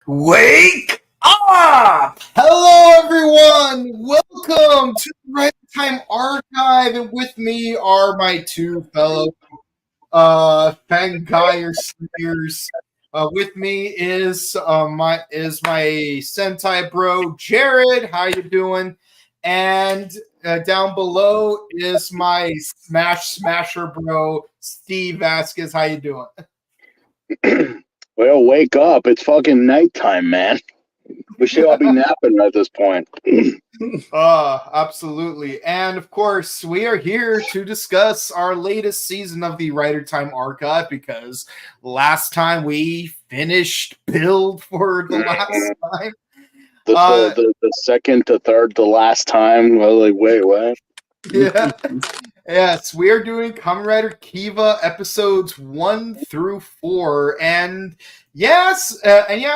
Wake up! Hello, everyone! Welcome to the Right Time Archive, and with me are my two fellow Fangire Slayers. With me is my Sentai bro Jared. How you doing? And down below is my Smasher bro Steve Vasquez. How you doing? Well, wake up. It's fucking nighttime, man. We should all be napping at this point. Absolutely. And of course, we are here to discuss our latest season of the Rider Time Archive because last time we finished Build for the last time. The second to third to last time. I was like, wait, what? Yeah. Yes, we are doing Kamen Rider Kiva episodes 1 through 4, and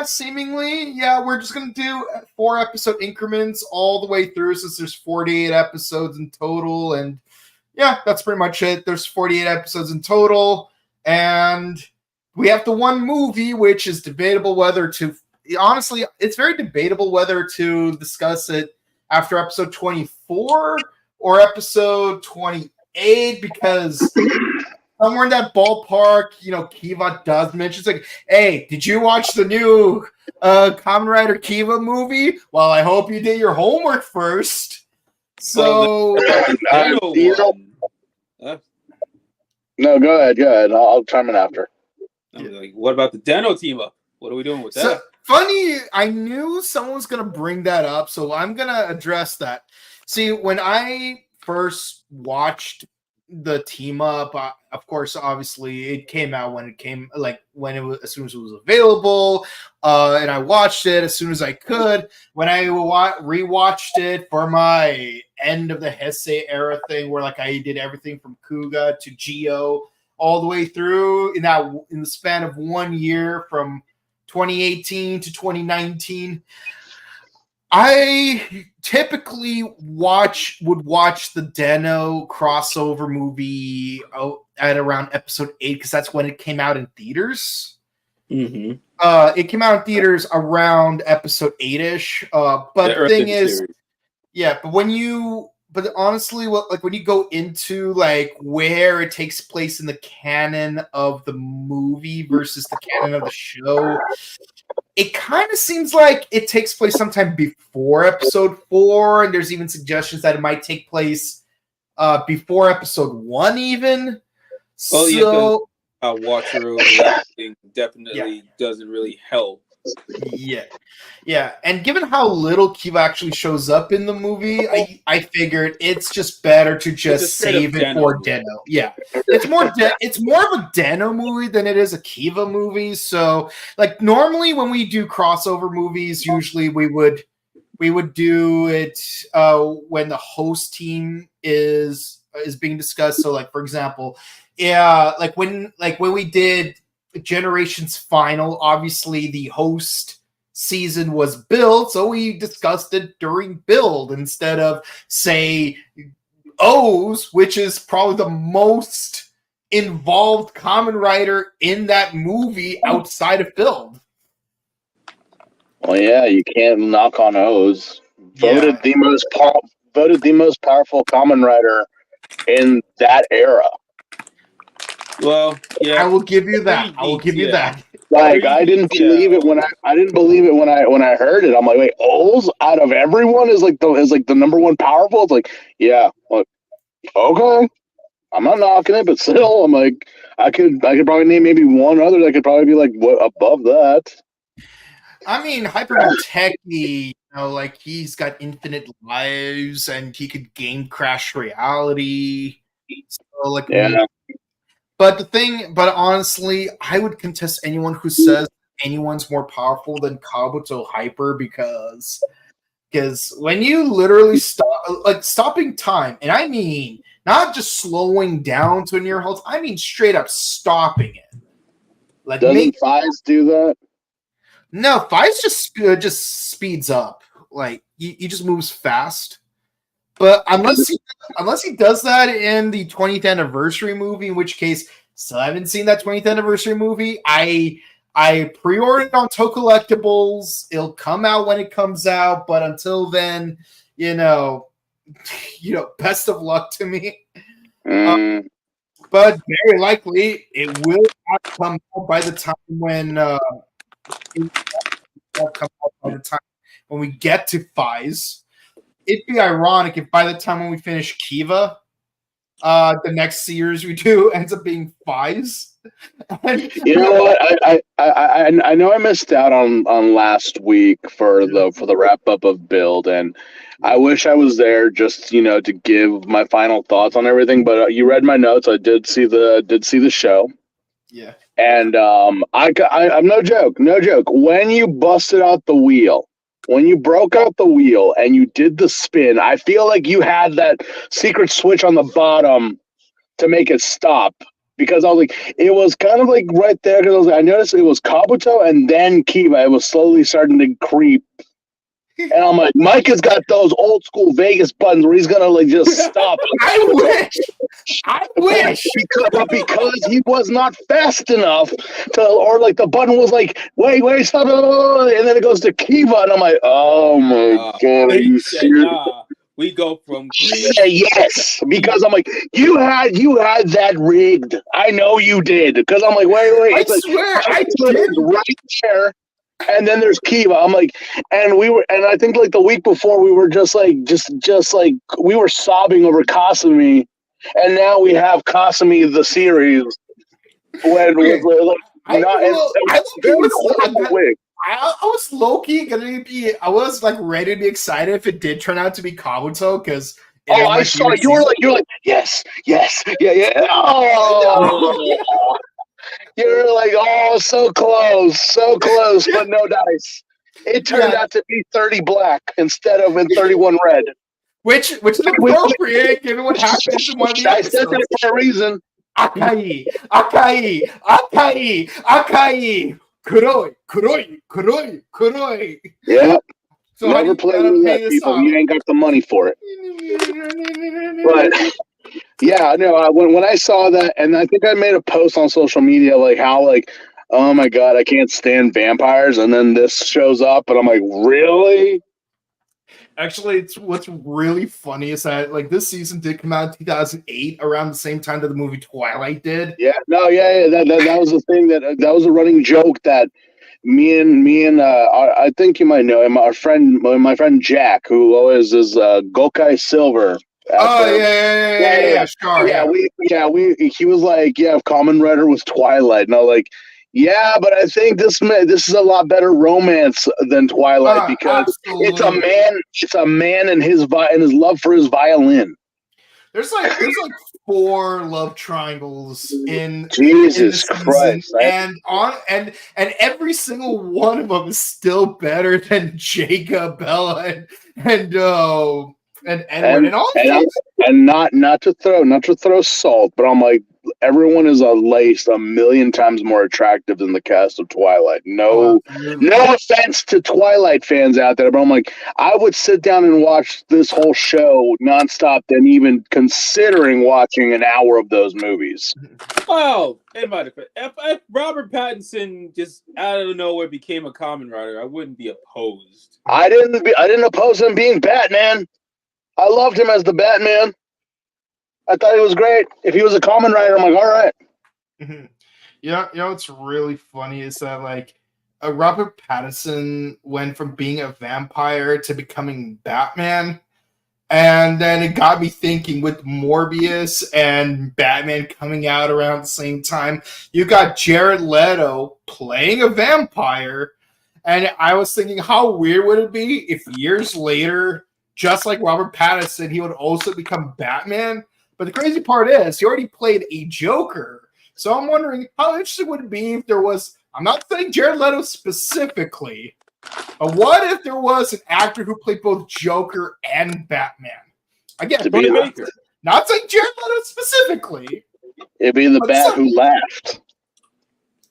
seemingly, we're just gonna do 4-episode increments all the way through, since there's 48 episodes in total, and that's pretty much it. There's 48 episodes in total, and we have the one movie, which is debatable whether to. Honestly, it's very debatable whether to discuss it after episode 24 or episode 28. Because somewhere in that ballpark, Kiva does mention, it's like, hey, did you watch the new Kamen Rider Kiva movie? Well, I hope you did your homework first. So, no, go ahead. I'll chime in after. Like, what about the Deno team up? What are we doing with that? So, funny, I knew someone was going to bring that up, so I'm going to address that. See, when I first watched the team up, of course, obviously it came out when it came, like when it was, as soon as it was available, and I watched it as soon as I could. When I rewatched it for my end of the Heisei era thing, where like I did everything from Kuga to Geo all the way through in the span of 1 year from 2018 to 2019. I typically would watch the Deno crossover movie at around episode 8, because that's when it came out in theaters. Mm-hmm. It came out in theaters around episode 8-ish. But the thing is, but honestly, when you go into like where it takes place in the canon of the movie versus the canon of the show, it kind of seems like it takes place sometime before episode 4, and there's even suggestions that it might take place before episode 1 even. Watcher definitely doesn't really help. Yeah. And given how little Kiva actually shows up in the movie, I figured it's just better to just save it for Deno. Yeah, it's more of a Deno movie than it is a Kiva movie. So, like, normally when we do crossover movies, usually we would do it when the host team is being discussed. So, like, for example, like when we did Generations Final, obviously the host season was Build, so we discussed it during Build instead of, say, O's, which is probably the most involved Kamen Rider in that movie outside of Build. Well, yeah, you can't knock on O's. Voted the most powerful Kamen Rider in that era. Well, yeah, I will give you that. Like, I didn't believe it when I heard it. I'm like, wait, O's out of everyone is like the number one powerful. It's like, yeah, like, okay, I'm not knocking it, but still, I'm like, I could probably name maybe one other that could probably be like above that. I mean, Hypertechie, like, he's got infinite lives and he could game crash reality. So, like, yeah. But honestly, I would contest anyone who says anyone's more powerful than Kabuto Hyper, because when you literally stopping time, and I mean not just slowing down to a near halt, I mean straight up stopping it. Like, doesn't Fies do that? No, Fies just speeds up. Like, he just moves fast. But unless he does that in the 20th anniversary movie, in which case, still haven't seen that 20th anniversary movie. I I pre-ordered on Toe Collectibles. It'll come out when it comes out, but until then, best of luck to me. But very likely it will not come out by the time when we get to Fies. It'd be ironic if by the time when we finish Kiva, the next series we do ends up being Fies. You know what? I know I missed out on last week for the wrap up of Build, and I wish I was there just to give my final thoughts on everything. But you read my notes. I did see the show. Yeah. And I'm no joke. When you busted out the wheel, when you broke out the wheel and you did the spin, I feel like you had that secret switch on the bottom to make it stop. Because I was like, it was kind of like right there. Because I noticed it was Kabuto and then Kiva. It was slowly starting to creep. And I'm like, Mike has got those old school Vegas buttons where he's gonna just stop. I wish. because he was not fast enough or the button was like, wait, stop, and then it goes to Kiva, and I'm like, oh my god, are you serious? We go from yes, because I'm like, you had that rigged. I know you did, because I'm like, wait. I swear, I did right there. And then there's Kiva. I'm like, and I think the week before we were just like we were sobbing over Kasumi, and now we have Kasumi the series. I was low key gonna be. I was ready to be excited if it did turn out to be Kabuto because. I saw you were like yes, yeah. Oh. You're like, oh, so close, but no dice. It turned out to be 30 black instead of in 31 red. Which is appropriate given what happens in one of the episodes. I said that for a reason. Akai. Kuroi. Yeah. So never play with that, people. You ain't got the money for it. But yeah, no. When I saw that, and I think I made a post on social media how oh my god, I can't stand vampires, and then this shows up, and I'm like, really? Actually, what's really funny is that this season did come out in 2008, around the same time that the movie Twilight did. Yeah, that was the thing that was a running joke that me and I think you might know him, my friend Jack, who always is Gokai Silver. Yeah, sure. He was like, if Kamen Rider was Twilight, and I was like, yeah, but I think this is a lot better romance than Twilight because absolutely. It's a man and his love for his violin. There's 4 love triangles in Jesus Christ, and every single one of them is still better than Jacob, Bella, and Edward, and all and not to throw salt, but I'm like, everyone is at least a million times more attractive than the cast of Twilight. No offense to Twilight fans out there, but I'm like, I would sit down and watch this whole show nonstop than even considering watching an hour of those movies. Well, if Robert Pattinson just out of nowhere became a Kamen Rider, I wouldn't be opposed. I didn't oppose him being Batman. I loved him as the Batman. I thought he was great. If he was a Kamen Rider, I'm like, all right. Mm-hmm. You know what's really funny is that Robert Pattinson went from being a vampire to becoming Batman, and then it got me thinking with Morbius and Batman coming out around the same time. You got Jared Leto playing a vampire, and I was thinking, how weird would it be if years later, just like Robert Pattinson, he would also become Batman? But the crazy part is, he already played a Joker. So I'm wondering, how interesting would it be if there was, I'm not saying Jared Leto specifically, but what if there was an actor who played both Joker and Batman? Again, not saying Jared Leto specifically. It'd be the Bat who laughed.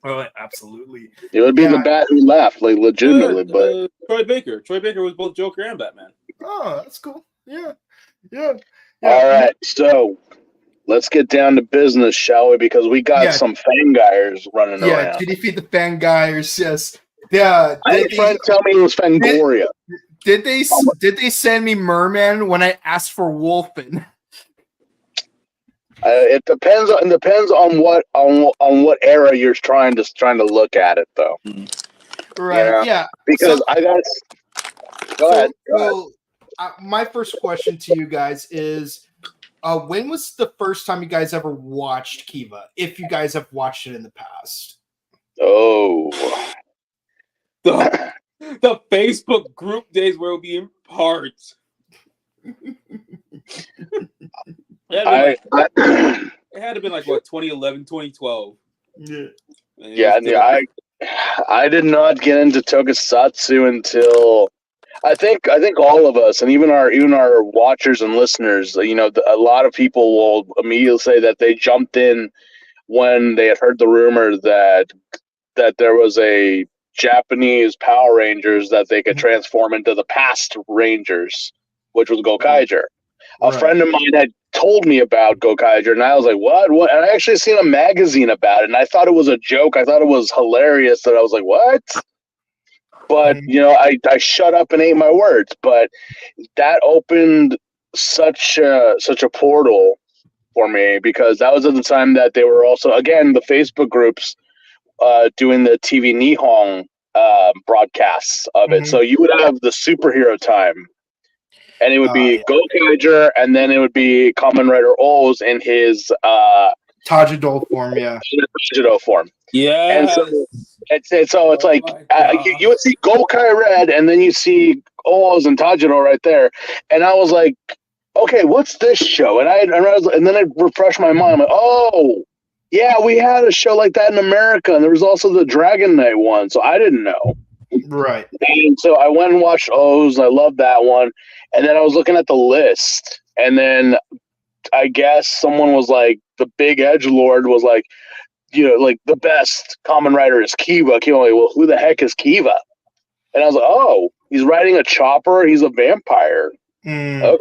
Oh, absolutely. It would be the Bat who laughed, legitimately. But Troy Baker. Troy Baker was both Joker and Batman. Oh, that's cool. Yeah. All right, so let's get down to business, shall we? Because we got some fanguyers running around. Yeah, did he feed the fanguyers? Yes. Yeah. I had a friend tell me it was Fangoria. Did they send me Merman when I asked for Wolfen? It depends on what era you're trying to look at it, though. Right. Yeah. Because I got. Go ahead. My first question to you guys is, when was the first time you guys ever watched Kiva? If you guys have watched it in the past. Oh. The Facebook group days where it would be in parts. It had to be like what, 2011, 2012. Yeah. I did not get into tokusatsu until I think all of us, and even our watchers and listeners, a lot of people will immediately say that they jumped in when they had heard the rumor that there was a Japanese Power Rangers that they could transform into the past Rangers, which was Gokaiger. A friend of mine had told me about Gokaiger, and I was like, what? And I actually seen a magazine about it, and I thought it was a joke. I thought it was hilarious that I was like, what? But, I shut up and ate my words. But that opened such a portal for me, because that was at the time that they were also, again, the Facebook groups doing the TV Nihon broadcasts of it. So you would have the superhero time, and it would be Gokaiger, and then it would be Kamen Rider Oz in his Tajidol form, yeah. Tajidol form. Yeah. And so it's like you would see Gokai Red, and then you see Oz and Tajidol right there, and I was like, okay, what's this show? And then I refreshed my mind. I'm like, oh, yeah, we had a show like that in America, and there was also the Dragon Knight one, so I didn't know. Right. And so I went and watched Oz, and I loved that one. And then I was looking at the list, and then I guess someone was like, the big edgelord was like, like the best Kamen Rider is Kiva. Kiva, like, well, who the heck is Kiva? And I was like, oh, he's riding a chopper. He's a vampire. Okay.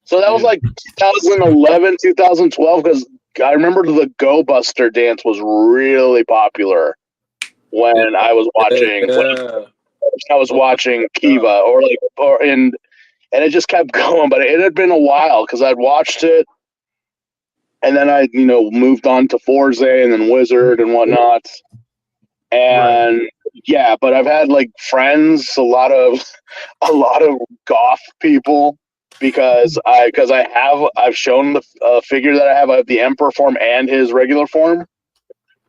So that was like 2011, 2012, because I remember the Go Buster dance was really popular when I was watching Kiva, and it just kept going. But it had been a while because I'd watched it, and then I moved on to Forza and then Wizard and whatnot. And but I've had like friends, a lot of goth people, because I've shown the figure that I have the Emperor form and his regular form,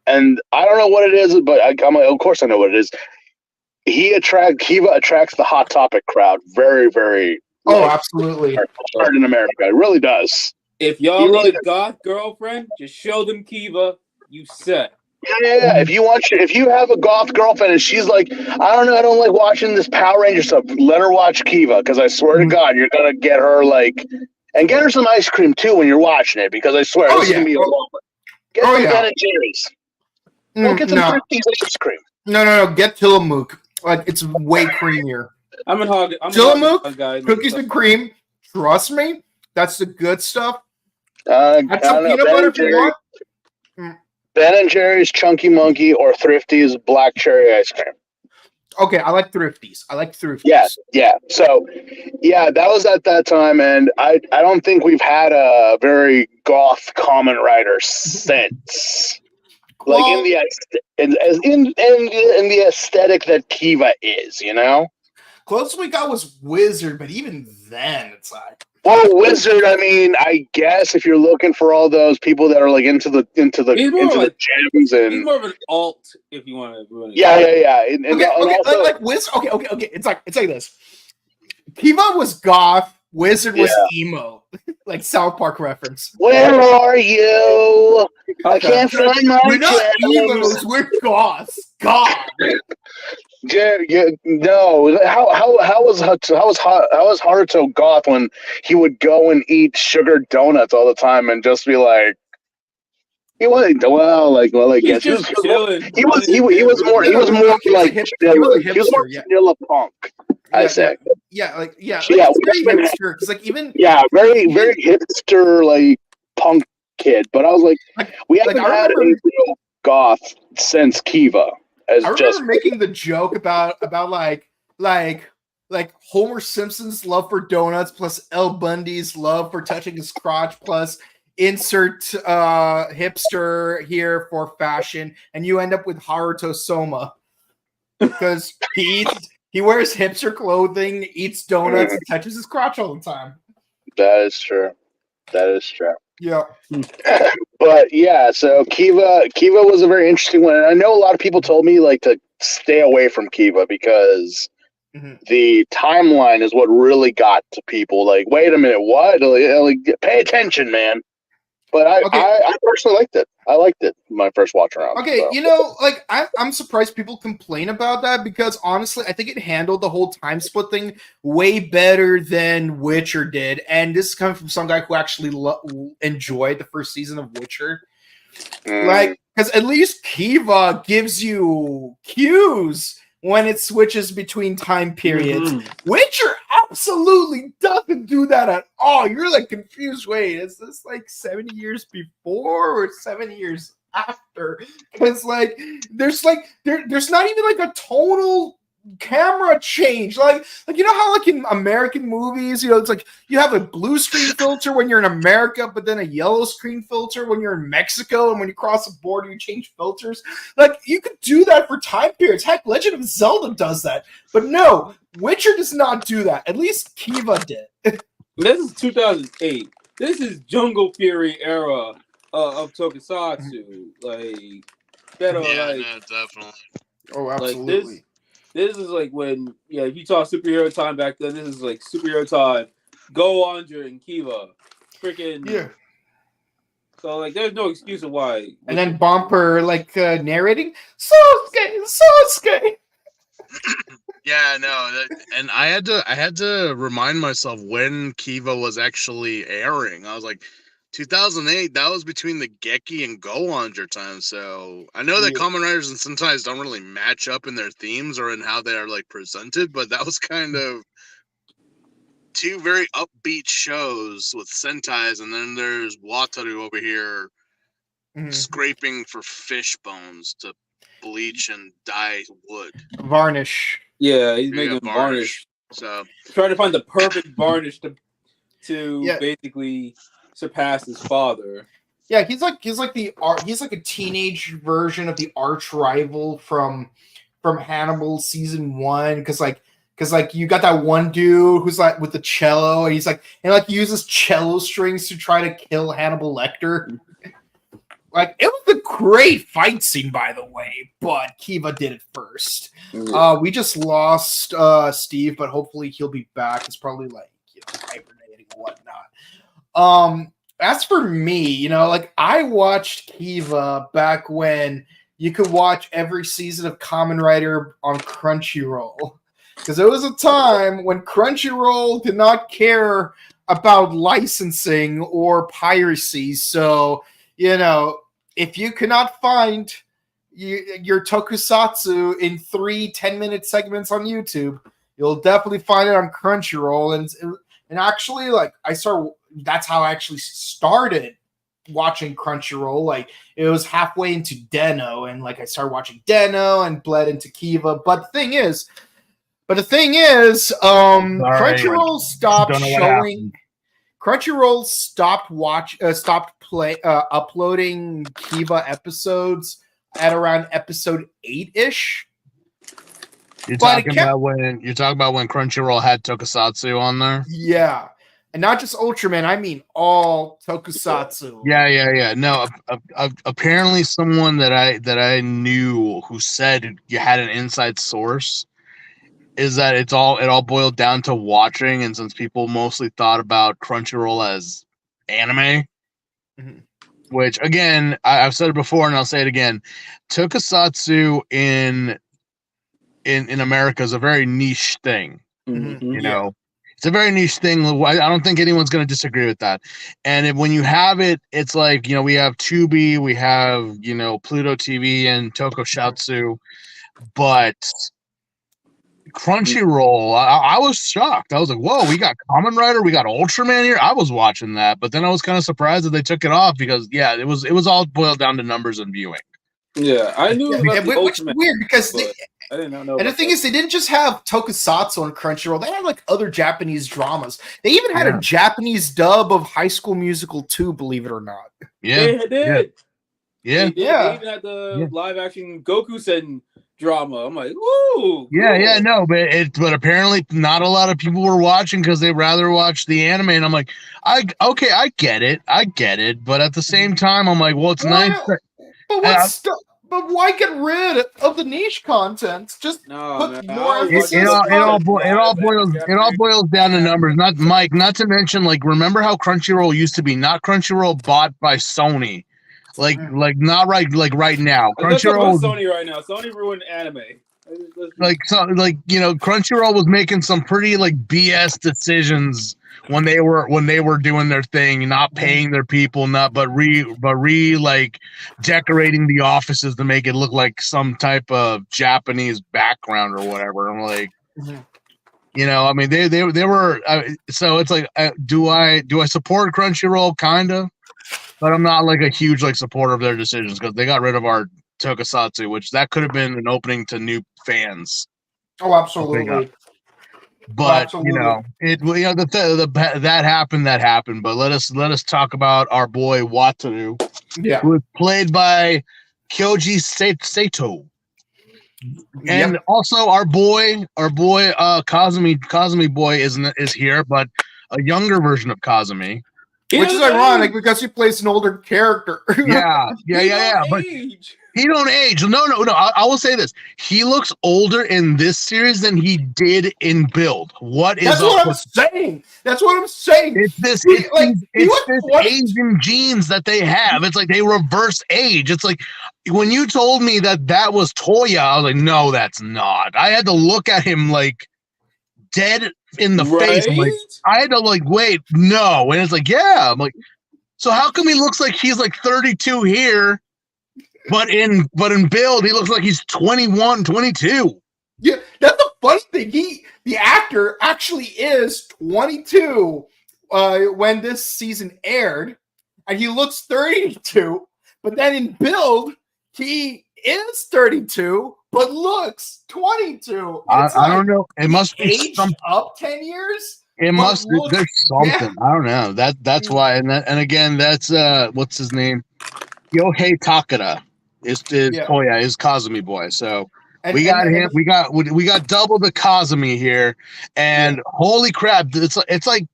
and I don't know what it is, but I'm like, of course I know what it is. Kiva attracts the Hot Topic crowd very, very. Absolutely. Hard in America, it really does. If y'all need a goth girlfriend, just show them Kiva. You set. Yeah. If you have a goth girlfriend and she's like, I don't know, I don't like watching this Power Ranger stuff, let her watch Kiva, because I swear to God, you're gonna get her and get her some ice cream too when you're watching it, because I swear this is gonna be a moment. Get some Ben and Jerry's. Go get some Thrifty's ice cream. No. Get Tillamook. Like, it's way creamier. Tillamook, cookies and cream. Trust me, that's the good stuff. That's some peanut butter if you want. Ben and Jerry's Chunky Monkey or Thrifty's Black Cherry Ice Cream. Okay, I like Thrifty's. Yeah. So, that was at that time, and I don't think we've had a very goth Kamen Rider since. Like in the aesthetic that Kiva is, Closest we got was Wizard, but even then, it's like. Well, Wizard. I mean, I guess if you're looking for all those people that are like into the gems, and he's more of an alt, if you want to. Yeah. And also, like Wizard. Okay. It's like this. Kiva was goth. Wizard was emo. Like South Park reference. Where are you? I can't find my. We're not emos. We're goths. God. No. How was Haruto goth when he would go and eat sugar donuts all the time and just be like, he was more vanilla punk. I say. It's very hipster, because like even very very hipster, like punk kid, but I was like, we haven't had a real goth since Kiva. I remember making the joke about like Homer Simpson's love for donuts plus El Bundy's love for touching his crotch plus insert hipster here for fashion, and you end up with Haruto Soma because he wears hipster clothing, eats donuts, and touches his crotch all the time. That is true. Yeah. But yeah, so Kiva was a very interesting one. And I know a lot of people told me like to stay away from Kiva because the timeline is what really got to people. Like, wait a minute, what? Like, pay attention, man. But I personally liked it. I liked it my first watch around. Okay, so. you know, like I'm surprised people complain about that because honestly, I think it handled the whole time split thing way better than Witcher did. And this is coming from some guy who actually enjoyed the first season of Witcher. Like, because at least Kiva gives you cues when it switches between time periods. Witcher absolutely doesn't do that at all. You're like confused. Wait, is this like 70 years before or 7 years after? Because like there's not even like a tonal camera change. Like you know how like in American movies, you know, it's like you have a blue screen filter when you're in America, but then a yellow screen filter when you're in Mexico, and when you cross the border you change filters. Like you could do that for time periods. Heck, Legend of Zelda does that. But no, Witcher does not do that. At least Kiva did. This is 2008. This is Jungle Fury era of Tokusatsu. Like better no, definitely. Oh, absolutely. Like, this is like when, if you talk superhero time back then, this is like superhero time. Go Andre and Kiva. Freaking. Yeah. So, like, there's no excuse of why. And then Bumper, like, narrating, Sasuke. Yeah, no. And I had to remind myself when Kiva was actually airing. I was like, 2008, that was between the Geki and Go-Onger time, so I know that Kamen Riders and Sentais don't really match up in their themes or in how they are like presented, but that was kind of two very upbeat shows with Sentais, and then there's Wataru over here scraping for fish bones to bleach and dye wood. Varnish. Yeah, he's making varnish. So trying to find the perfect varnish to basically surpass his father. Yeah, he's like a teenage version of the arch rival from Hannibal season 1, because you got that one dude who's like with the cello, and he uses cello strings to try to kill Hannibal Lecter. Like, it was a great fight scene, by the way, but Kiva did it first. We just lost Steve, but hopefully he'll be back. It's probably like hibernating and whatnot. As for me, like I watched Kiva back when you could watch every season of Kamen Rider on Crunchyroll. Because there was a time when Crunchyroll did not care about licensing or piracy. So, if you cannot find your tokusatsu in 3 10-minute segments on YouTube, you'll definitely find it on Crunchyroll. And actually, like, that's how I actually started watching Crunchyroll. Like, it was halfway into Den-O, and like I started watching Den-O and bled into Kiva. But the thing is, Crunchyroll stopped showing. Crunchyroll stopped uploading Kiva episodes at around episode 8-ish. You're talking about when Crunchyroll had Tokusatsu on there? Yeah. And not just Ultraman, I mean all Tokusatsu. Yeah. No, apparently someone that I knew who said you had an inside source is that it all boiled down to watching, and since people mostly thought about Crunchyroll as anime, which again, I've said it before and I'll say it again, Tokusatsu in America is a very niche thing. It's a very niche thing. I don't think anyone's going to disagree with that. And when you have it, it's like, we have Tubi, we have, Pluto TV and Tokusatsu, but Crunchyroll, I was shocked. I was like, whoa, we got Kamen Rider, we got Ultraman here. I was watching that, but then I was kind of surprised that they took it off because it was all boiled down to numbers and viewing. Yeah, I knew about the which is Ultraman, weird because I did not know. And the thing is, they didn't just have Tokusatsu on Crunchyroll. They had like other Japanese dramas. They even had a Japanese dub of High School Musical 2, believe it or not. Yeah, they did. Yeah. They even had the live action Goku-sen drama. I'm like, woo! Yeah, no, but apparently not a lot of people were watching because they rather watch the anime. And I'm like, I get it, but at the same time, I'm like, well, it's nice. But why get rid of the niche content? Just put more emphasis. It all boils down to numbers. Not Mike. Not to mention, like, remember how Crunchyroll used to be? Not Crunchyroll bought by Sony. Like not right now. Crunchyroll Sony right now. Sony ruined anime. Crunchyroll was making some pretty like BS decisions when they were doing their thing, not paying their people, but decorating the offices to make it look like some type of Japanese background or whatever. I'm like, I mean, they were. So it's like, do I support Crunchyroll? Kinda. But I'm not like a huge supporter of their decisions because they got rid of our Tokusatsu, which that could have been an opening to new fans. Oh, absolutely. But that happened. But let us talk about our boy Wataru, who is played by Kyoji Sato, and also our boy Kazumi boy is here, but a younger version of Kazumi. Which is ironic because he plays an older character. Yeah. But he don't age. No. I will say this: he looks older in this series than he did in Build. That's what I'm saying. It's this Asian genes that they have. It's like they reverse age. It's like when you told me that was Toya, I was like, no, that's not. I had to look at him like dead in the face. I'm like, I had to wait, no. And it's like, yeah. I'm like, so how come he looks like he's 32 here, but in Build he looks like he's 21, 22. Yeah, that's the funny thing. The actor actually is 22 when this season aired, and he looks 32. But then in Build, he is 32. But looks 22. I don't know. It must be aged up 10 years. It must be. There's something. I don't know. That's why. And again, that's what's his name? Yohei Takada is Toya, is Kazumi boy. So we got him. We got double the Kazumi here, and holy crap! It's like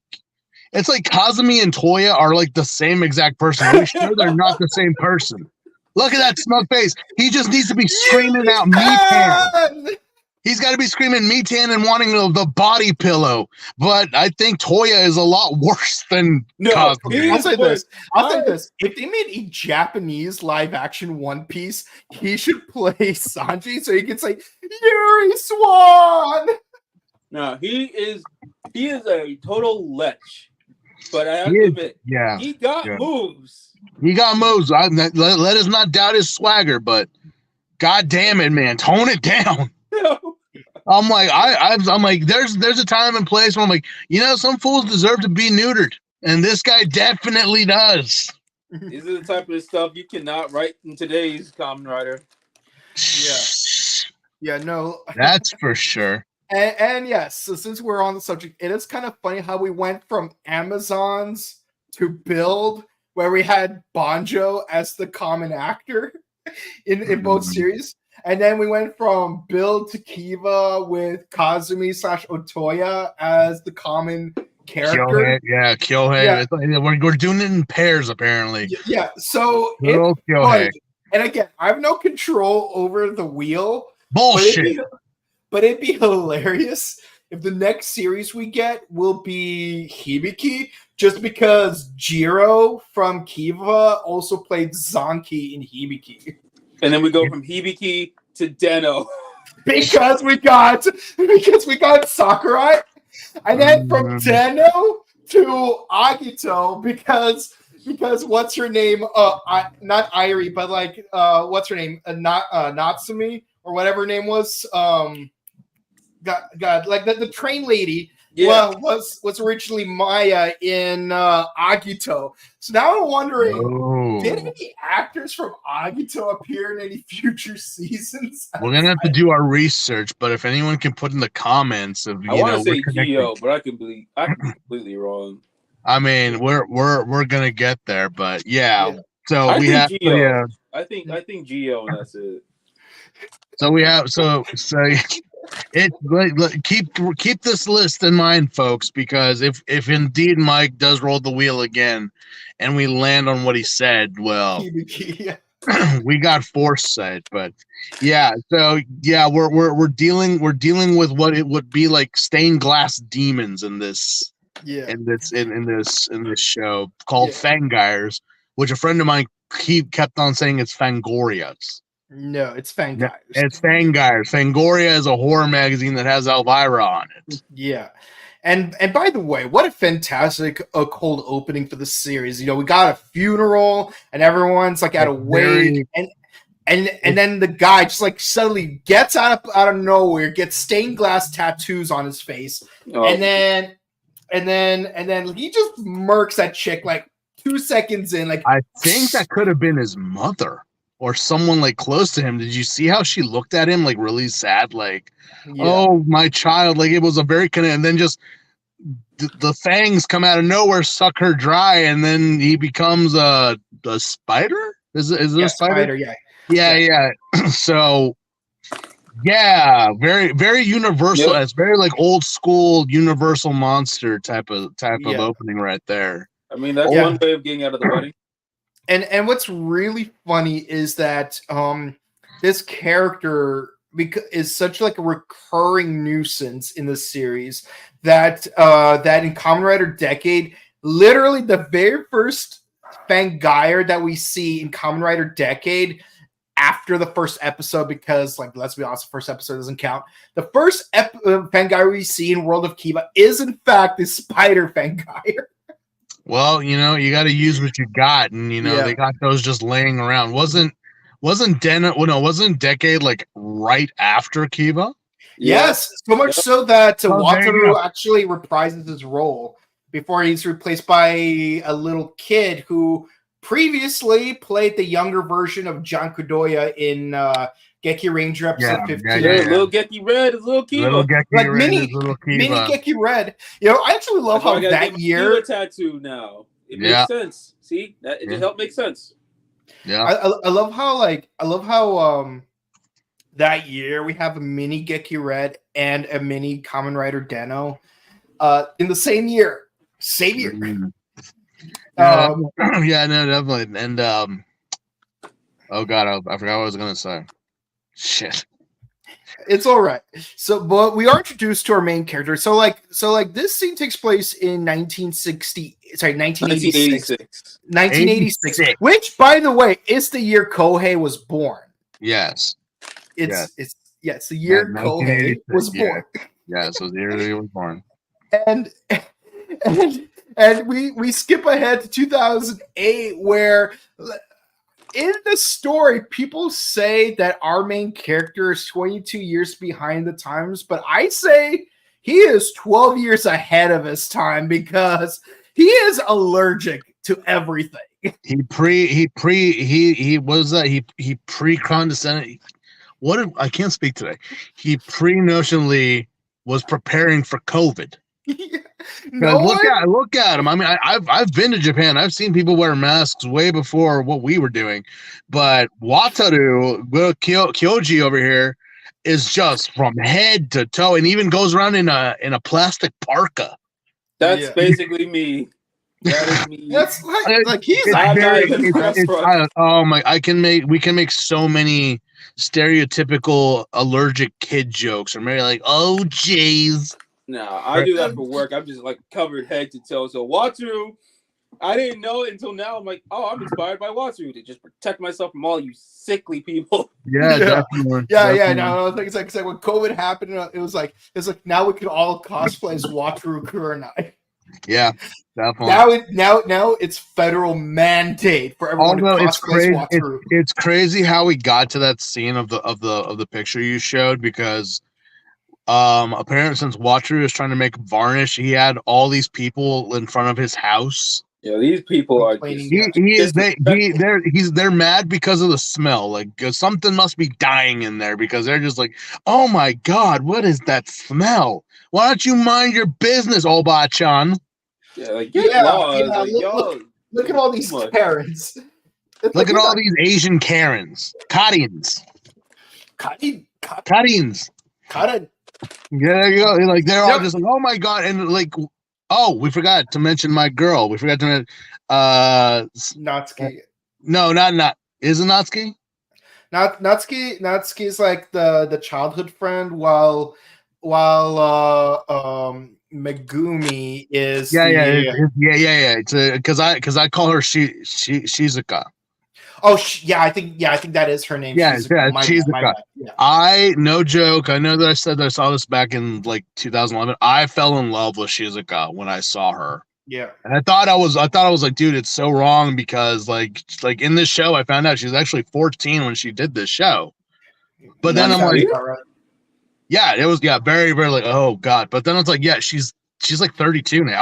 Kazumi and Toya are like the same exact person. Are we sure they're not the same person? Look at that smug face. He just needs to be screaming out Mitan. He's got to be screaming Mitan and wanting the body pillow. But I think Toya is a lot worse than Kazumi. I'll say this. If they made a Japanese live action One Piece, he should play Sanji so he can say, Yuri Swan! No, he is a total lech. But I have to admit, he got moves. He got moves. Let us not doubt his swagger, but god damn it, man, tone it down. I'm like, I'm like, there's a time and place where I'm like, some fools deserve to be neutered, and this guy definitely does. These are the type of stuff you cannot write in today's Kamen Rider. Yeah, no, that's for sure. And yes, so since we're on the subject, it is kind of funny how we went from Amazons to Build, where we had Banjo as the common actor in both series. And then we went from Build to Kiva with Kazumi / Otoya as the common character. Kyohei. Yeah. We're doing it in pairs, apparently. Yeah, so and again, I have no control over the wheel. Bullshit. But it'd be hilarious if the next series we get will be Hibiki, just because Jiro from Kiva also played Zanki in Hibiki. And then we go from Hibiki to Deno. because we got Sakurai. And then from Deno to Agito because what's her name? Not Irie, but what's her name? Natsumi or whatever her name was. God, like the train lady. Yeah. Well, was originally Maya in Agito. So now I'm wondering, did any actors from Agito appear in any future seasons? We're gonna have to do our research, but if anyone can put in the comments of I want to say Geo, but I can be completely wrong. I mean, we're gonna get there, but yeah. So I we think have Geo. yeah. I think Geo, and that's it. So we have it keep this list in mind, folks, because if indeed Mike does roll the wheel again, and we land on what he said, well, we got foresight. But yeah, so yeah, we're dealing with what it would be like stained glass demons in this in this show called Fangires, which a friend of mine kept on saying it's Fangorias. No, it's Fangires. It's Fangires. Fangoria is a horror magazine that has Elvira on it. Yeah. And by the way, what a fantastic cold opening for the series. You know, we got a funeral and everyone's like at a wake and then the guy just like suddenly gets out of nowhere, gets stained glass tattoos on his face. Oh. And then he just murks that chick like 2 seconds in. Like I think that could have been his mother. Or someone like close to him. Did you see how she looked at him like really sad? Like, oh, my child. Like it was a very kind of, and then just the fangs come out of nowhere, suck her dry, and then he becomes a spider? Is it a spider? Yeah. So yeah, very, very universal. It's very like old school universal monster type of opening right there. I mean, that's one way of getting out of the wedding. And what's really funny is that this character is such like a recurring nuisance in the series that in Kamen Rider Decade, literally the very first Fangire that we see in Kamen Rider Decade after the first episode, because like let's be honest, the first episode doesn't count. The first Fangire we see in World of Kiva is in fact the Spider Fangire. Well, you know, you got to use what you got, and you know they got those just laying around. Wasn't Decade like right after Kiva? Yes, so much so that Wataru actually reprises his role before he's replaced by a little kid who previously played the younger version of John Kudoya in Geki Ranger episode 15. Little Geki Red is little Kiva. Mini Geki Red. You know, I actually love how that year Kiva tattoo now. It makes sense. See? It just helped make sense. Yeah. I love how that year we have a mini Geki Red and a mini Kamen Rider Den-O in the same year. Same year. Yeah, no, definitely. And oh god, I forgot what I was gonna say. Shit. It's all right. So, but we are introduced to our main character. So like this scene takes place in 1986, which, by the way, is the year Kohei was born. Yes. It's the year Kohei was born. Yeah, so the year he was born. And we skip ahead to 2008, where in the story, people say that our main character is 22 years behind the times, but I say he is 12 years ahead of his time because he is allergic to everything. He pre-condescended. I can't speak today. He pre-notionally was preparing for COVID. Look at him. I mean, I've been to Japan. I've seen people wear masks way before what we were doing, but Wataru Kyoji over here is just from head to toe, and even goes around in a plastic parka. That's basically me. That is me. That's like he's. Oh my! We can make so many stereotypical allergic kid jokes, or maybe like, oh jeez. No, I do that for work. I'm just like covered head to toe. So Wataru, I didn't know it until now. I'm like, oh, I'm inspired by Wataru to just protect myself from all you sickly people. Yeah, definitely. Yeah. No, it's like when COVID happened, it was like now we can all cosplay as Wataru Kurenai. Yeah, definitely. Now it's federal mandate for everyone to cosplay as Wataru. It's crazy how we got to that scene of the picture you showed, because Apparently, since Watcher was trying to make varnish, he had all these people in front of his house. Yeah, these people are just they're mad because of the smell. Like something must be dying in there because they're just like, oh my god, what is that smell? Why don't you mind your business, Oba-chan? Yeah, like lost. Like, look at all these Karens. Look at all these Asian Karens. Karens. Karens. Karen. Yeah, there you go. Like they're all just like, oh my god, and like, oh, we forgot to mention my girl. We forgot to mention Natsuki. No, not. Is it Natsuki? Natsuki is like the childhood friend, while Megumi is yeah. Because I call her Shizuka. Oh I think that is her name. Shizuka. Shizuka. Yeah. I no joke. I know that I said that I saw this back in like 2011. I fell in love with Shizuka when I saw her. Yeah. And I thought I was like, dude, it's so wrong because like in this show, I found out she was actually 14 when she did this show. But then I'm like, yeah, it was very, very like, oh god. But then it's like, yeah, she's like 32 now.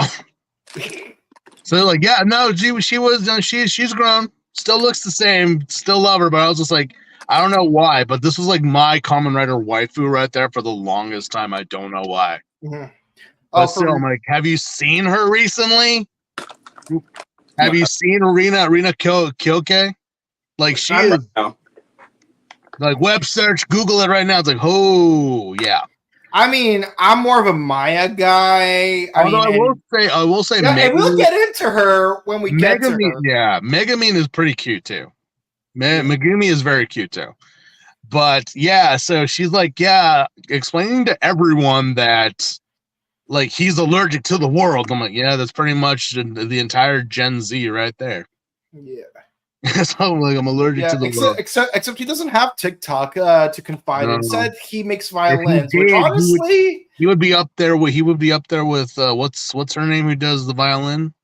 So like, yeah, no, she's grown, still looks the same, still love her, but I was just like, I don't know why, but this was like my Kamen Rider waifu right there for the longest time. I don't know why. Mm-hmm. But still, I'm like, have you seen her recently? Have you seen Rina Kyoke? Like she is like web search, Google it right now. It's like, oh yeah. I mean, I'm more of a Maya guy. I will say, and we'll get into her when we get to her. Yeah, Megumin is pretty cute too. Megumi is very cute too. But yeah, so she's like, yeah, explaining to everyone that like he's allergic to the world. I'm like, yeah, that's pretty much the entire Gen Z right there. Yeah. So I'm like, I'm allergic to the world. Except he doesn't have TikTok to confide in. Instead, he makes violins. Which honestly, he would be up there with what's her name who does the violin?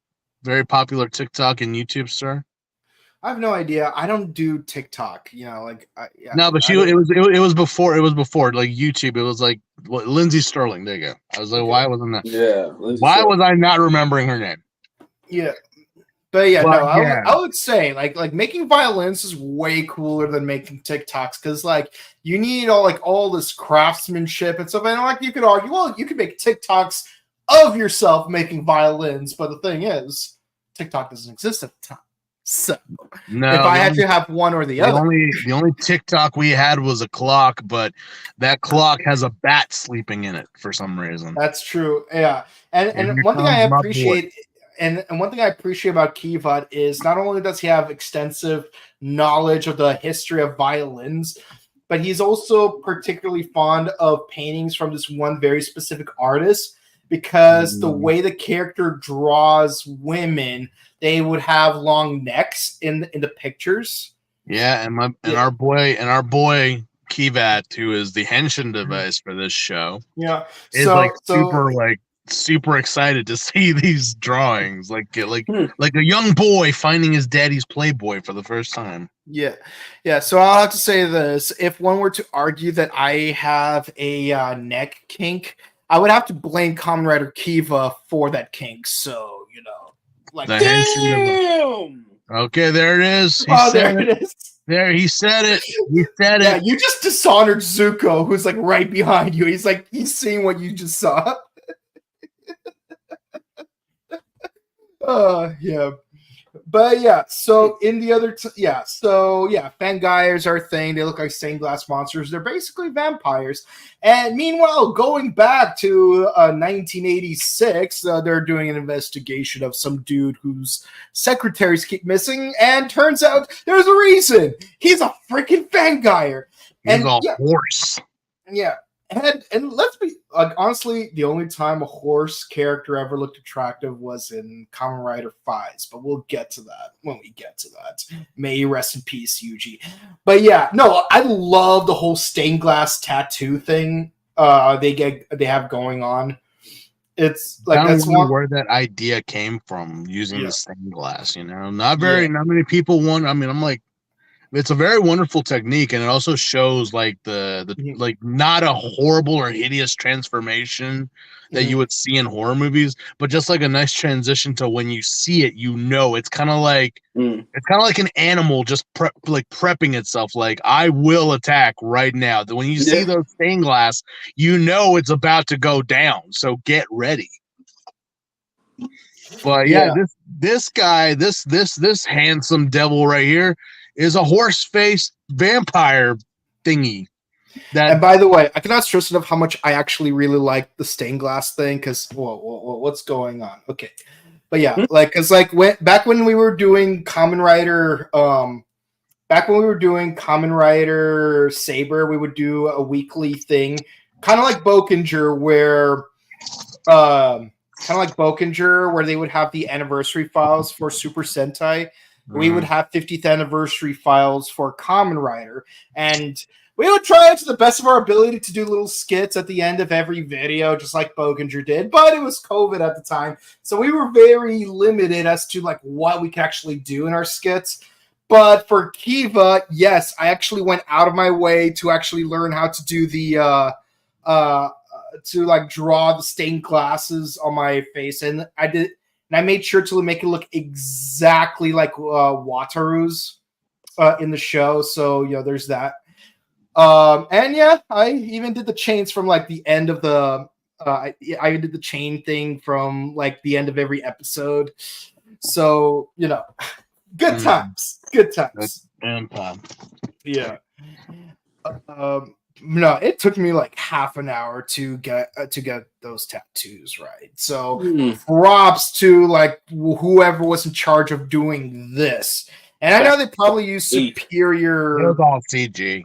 Very popular TikTok and YouTube star. I have no idea. I don't do TikTok. No, but it was before like YouTube. It was like Lindsay Sterling. There you go. I was like, why wasn't that? Yeah. Why was I not remembering her name? Yeah. But I would say like making violins is way cooler than making TikToks because like you need all this craftsmanship and stuff. And like you could argue, well, you could make TikToks of yourself making violins, but the thing is, TikTok doesn't exist at the time. So if I had to have one or the other, the only TikTok we had was a clock, but that clock has a bat sleeping in it for some reason. That's true. Yeah, and one thing I appreciate. And one thing I appreciate about Kiva is not only does he have extensive knowledge of the history of violins, but he's also particularly fond of paintings from this one very specific artist because the way the character draws women, they would have long necks in the pictures. Yeah, and our boy Kivat, who is the henshin device for this show, is super excited to see these drawings, like a young boy finding his daddy's Playboy for the first time. Yeah. So I'll have to say this: if one were to argue that I have a neck kink, I would have to blame Kamen Rider Kiva for that kink. So damn. Okay, there it is. There it is. There, he said it. He said it. Yeah, you just dishonored Zuko, who's like right behind you. He's seeing what you just saw. Yeah. But yeah, so in the other Fangaiers are a thing. They look like stained glass monsters. They're basically vampires. And meanwhile, going back to 1986, they're doing an investigation of some dude whose secretaries keep missing, and turns out there's a reason. He's a freaking Fangaier. He's a horse. Yeah. And let's be honestly, the only time a horse character ever looked attractive was in Kamen Rider 5s, but we'll get to that when we get to that. May you rest in peace, Yuji. But yeah, no, I love the whole stained glass tattoo thing they have going on. It's like that's where that idea came from, using the stained glass. Not many people want. I mean, I'm like, it's a very wonderful technique, and it also shows like the like not a horrible or hideous transformation that you would see in horror movies, but just like a nice transition to when you see it, you know, it's kind of like it's kind of like an animal just prepping itself. Like, I will attack right now. When you see those stained glass, you know it's about to go down. So get ready. But this guy, this handsome devil right here is a horse-faced vampire thingy. And by the way, I cannot stress enough how much I actually really like the stained glass thing. Because what's going on? Okay, but yeah, back when we were doing Kamen Rider, Saber, we would do a weekly thing, kind of like Bokinger, where they would have the anniversary files for Super Sentai. We would have 50th anniversary files for Kamen Rider, and we would try to the best of our ability to do little skits at the end of every video, just like Bokinger did. But it was COVID at the time, so we were very limited as to like what we could actually do in our skits. But for Kiva, yes, I actually went out of my way to actually learn how to do the to like draw the stained glasses on my face, and I did. And I made sure to make it look exactly like Wataru's in the show. So there's that. And yeah, I even did the chains from like the end of the. I did the chain thing from like the end of every episode. So good times. Good times. Yeah. No, it took me like half an hour to get those tattoos right. So props to like whoever was in charge of doing this. And I know they probably use superior. It was all CG.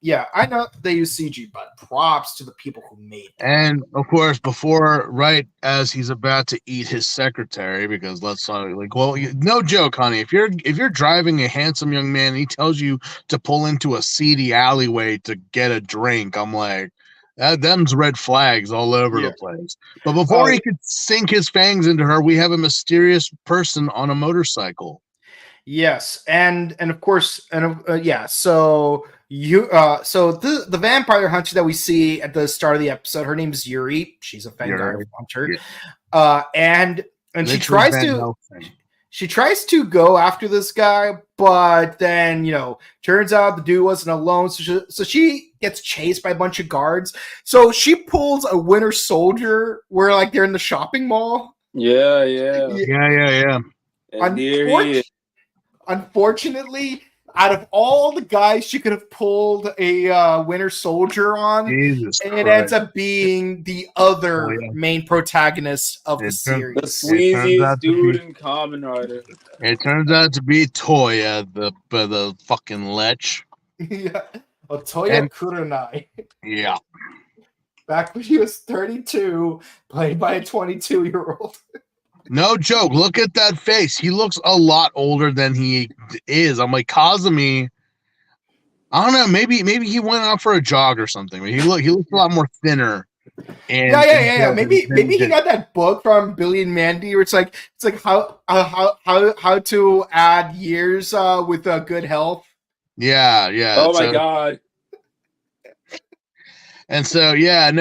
Yeah, I know they use CG, but props to the people who made it. And of course, right as he's about to eat his secretary, because no joke, honey. If you're driving a handsome young man and he tells you to pull into a seedy alleyway to get a drink, I'm like, them's red flags all over the place. But before he could sink his fangs into her, we have a mysterious person on a motorcycle. Yes, and of course, yeah. So the vampire hunter that we see at the start of the episode, her name is Yuri. She's a Vanguard hunter, and she tries to go after this guy, but then turns out the dude wasn't alone, so she gets chased by a bunch of guards. So she pulls a Winter Soldier where like they're in the shopping mall. Yeah. And unfortunately, out of all the guys she could have pulled a Winter Soldier on, it ends up being the other main protagonist of the series. The sleaziest dude in Kamen Rider. It turns out to be Toya, the fucking lech. Yeah. Toya Kurenai. Yeah. Back when he was 32, played by a 22-year-old. No joke. Look at that face. He looks a lot older than he is. I'm like, Kazumi. I don't know. Maybe he went out for a jog or something. He looked a lot more thinner. And yeah. Maybe he got that book from Billy and Mandy, where it's like how to add years with good health. Yeah. Oh my god. And so it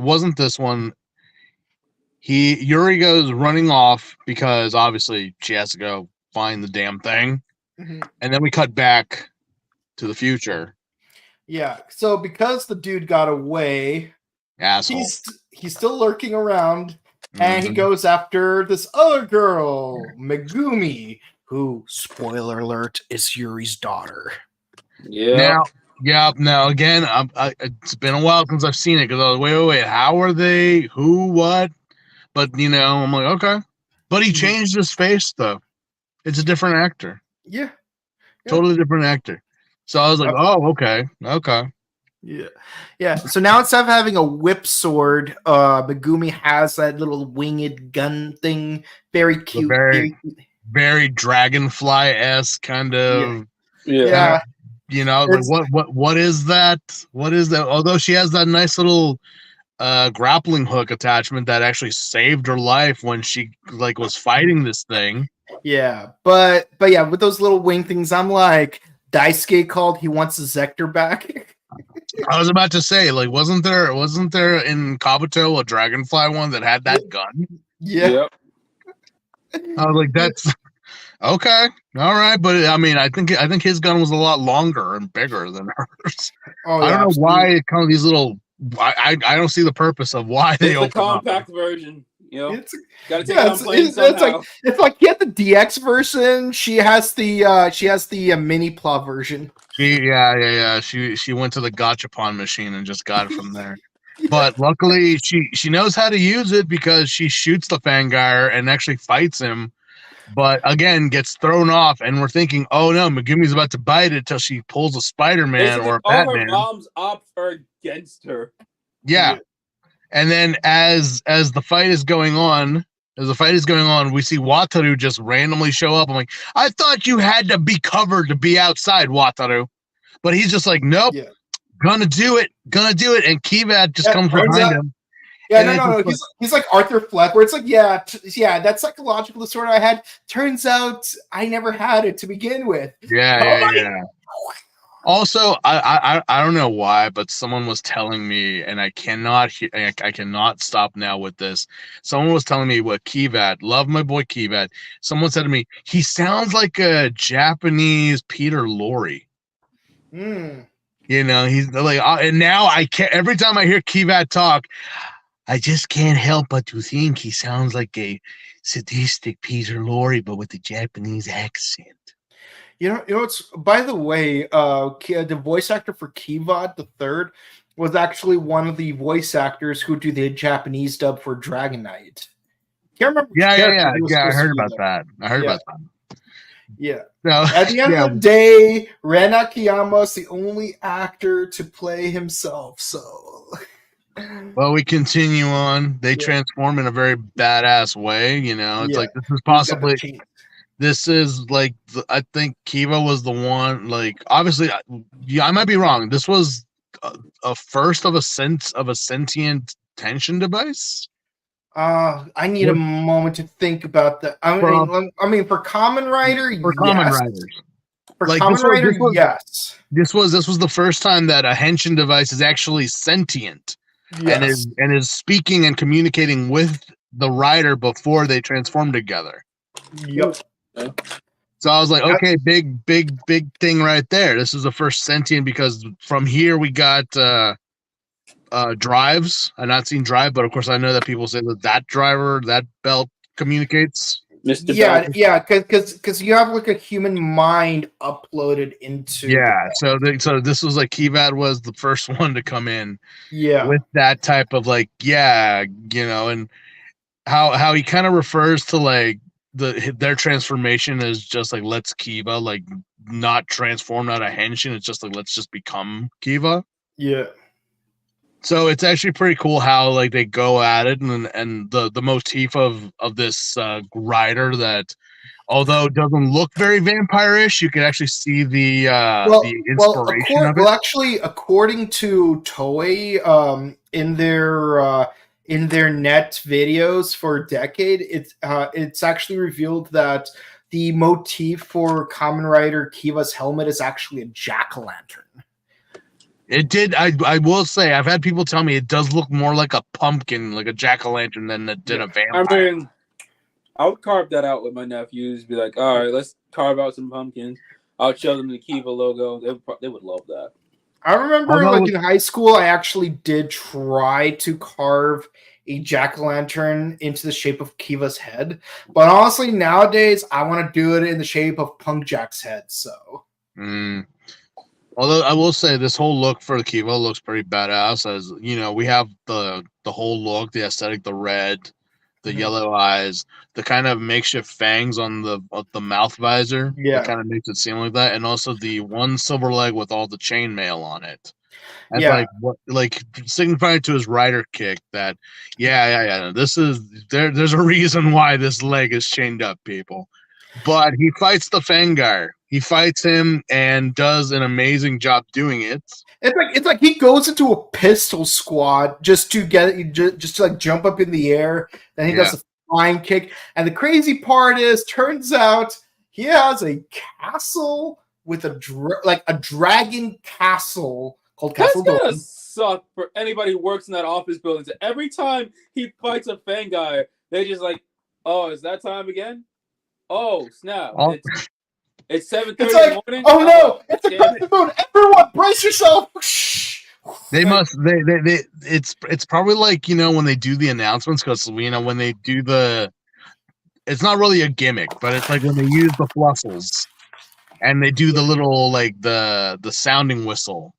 wasn't this one. Yuri goes running off because obviously she has to go find the damn thing. Mm-hmm. And then we cut back to the future. Yeah. So because the dude got away, asshole, he's still lurking around, and he goes after this other girl, Megumi, who, spoiler alert, is Yuri's daughter. Yeah. Now again, it's been a while since I've seen it because I was wait, how are they? Who? What? But I'm like, okay. But he changed his face though. It's a different actor. Yeah. Totally different actor. So I was like, oh, okay. Yeah. So now instead of having a whip sword, Megumi has that little winged gun thing. Very cute. Very dragonfly-esque kind of. Yeah. What is that? What is that? Although she has that nice little grappling hook attachment that actually saved her life when she was fighting this thing. Yeah, but yeah, with those little wing things, I'm like, Daisuke called. He wants the Zector back. I was about to say, like, wasn't there in Kabuto a Dragonfly one that had that gun? Yeah. Yep. I was like, that's okay, all right, but I mean, I think his gun was a lot longer and bigger than hers. Oh, I yeah, don't know absolutely. why it comes these little. I don't see the purpose of why they It's open the compact version. You know, gotta take it on plane somehow. It's like he had the DX version. She has the mini plot version. She went to the gachapon machine and just got it from there. But luckily, she knows how to use it because she shoots the Fangire and actually fights him. But again, gets thrown off, and we're thinking, oh no, Megumi's about to bite it till she pulls a Spider-Man or a all Batman. her bombs up are against her. Yeah. And then as the fight is going on, we see Wataru just randomly show up. I'm like, I thought you had to be covered to be outside, Wataru. But he's just like, nope, gonna do it. And Kiva just comes behind him. Yeah, no. He's like Arthur Fleck, where it's like, that psychological disorder I had. Turns out I never had it to begin with. Yeah. Also, I don't know why, but someone was telling me, and I cannot stop now with this. Someone was telling me what Kivat, love my boy Kivat. Someone said to me, he sounds like a Japanese Peter Lorre. You know, he's like, and now I can't. Every time I hear Kivat talk, I just can't help but to think he sounds like a sadistic Peter Lorre, but with a Japanese accent. You know, it's, by the way, the voice actor for Kiva the Third was actually one of the voice actors who do the Japanese dub for Dragon Knight. Can't remember. Yeah. I heard about that. Yeah. No, at the end of the day, Ren Akiyama is the only actor to play himself. So, well, we continue on. They transform in a very badass way. You know, it's like this is possibly. This is like I think Kiva was the one. Like, obviously, I might be wrong. This was a first of a sentient tension device. I need a moment to think about that. I mean, for Kamen Rider, Kamen Riders. For like, Kamen Rider, yes. This was the first time that a henshin device is actually sentient, and is speaking and communicating with the rider before they transform together. Yep. So I was like, okay, big thing right there. This is the first sentient, because from here we got drives. I've not seen drive, but of course I know that people say that belt communicates. Mr. because you have like a human mind uploaded into. Yeah, so this was like Kivat was the first one to come in. Yeah, with that type of like, and how he kind of refers to like their transformation is just like, let's Kiva, like not transform, not a henshin. It's just like, let's just become Kiva. Yeah. So it's actually pretty cool how like they go at it, and the motif of this rider that, although it doesn't look very vampire-ish, you can actually see the inspiration of it. Well, actually, according to Toei, in their net videos for a decade, it's actually revealed that the motif for Kamen Rider Kiva's helmet is actually a jack-o'-lantern. It did. I will say, I've had people tell me it does look more like a pumpkin, like a jack-o'-lantern, than it did a vampire. I mean, I would carve that out with my nephews. Be like, all right, let's carve out some pumpkins. I'll show them the Kiva logo. They would love that. I remember, in high school, I actually did try to carve a jack-o'-lantern into the shape of Kiva's head. But honestly, nowadays, I want to do it in the shape of Punk Jack's head. So. Although I will say, this whole look for the Kiva looks pretty badass. As you know, we have the whole look, the aesthetic, the red, the yellow eyes, the kind of makeshift fangs on the mouth visor. Yeah, that kind of makes it seem like that, and also the one silver leg with all the chainmail on it. That's like signifying to his rider kick that this is there's a reason why this leg is chained up, people. But he fights the Fangire. He fights him and does an amazing job doing it. It's like he goes into a pistol squad just to like jump up in the air. Then he does the flying kick. And the crazy part is, turns out he has a castle with a dragon castle called Castle That's Dawn. gonna suck for anybody who works in that office building. So every time he fights a Fang guy, they just like, oh, is that time again? Oh, snap. Oh. It's 7:30 It's in the morning. Oh no, it's a damn crescent moon. Everyone brace yourself. They must. They. It's probably like, you know, when they do the announcements, because, you know, when they do the, it's not really a gimmick, but it's like when they use the fluffles and they do the little, like, the sounding whistle.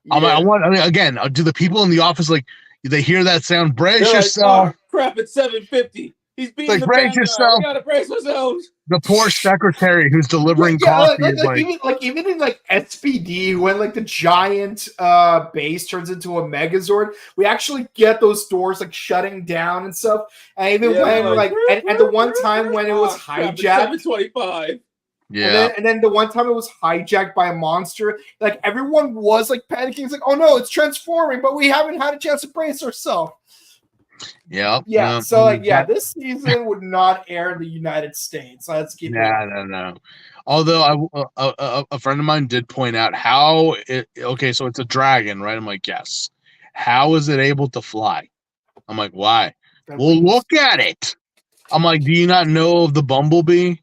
Yeah. I mean, again, do the people in the office, like, they hear that sound? Brace They're yourself. like, oh, crap! It's 7:50. He's beating the brace Fang yourself. guy. We gotta brace ourselves. The poor secretary who's delivering coffee is even in like SPD, when like the giant base turns into a Megazord, we actually get those doors like shutting down and stuff. And even and the one time when it was hijacked, 7:25. Yeah. And then the one time it was hijacked by a monster, like everyone was like panicking. It's like, oh no, it's transforming, but we haven't had a chance to brace ourselves. Yeah. So like, this season would not air in the United States. Let's keep No. Although a friend of mine did point out how okay, so it's a dragon, right? I'm like, yes. How is it able to fly? I'm like, why? Well, look at it. I'm like, do you not know of the bumblebee?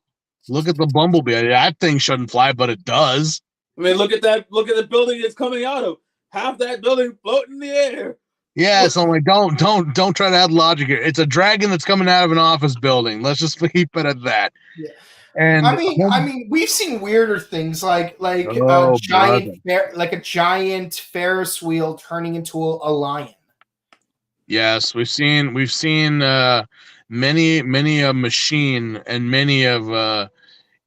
Look at the bumblebee. That thing shouldn't fly, but it does. I mean, look at that. Look at the building it's coming out of. Half that building floating in the air. Yeah, so I'm like, don't try to add logic here. It's a dragon that's coming out of an office building. Let's just keep it at that. Yeah. And I mean, we've seen weirder things like Oh, a giant Ferris wheel turning into a lion. yes, we've seen many a machine and many of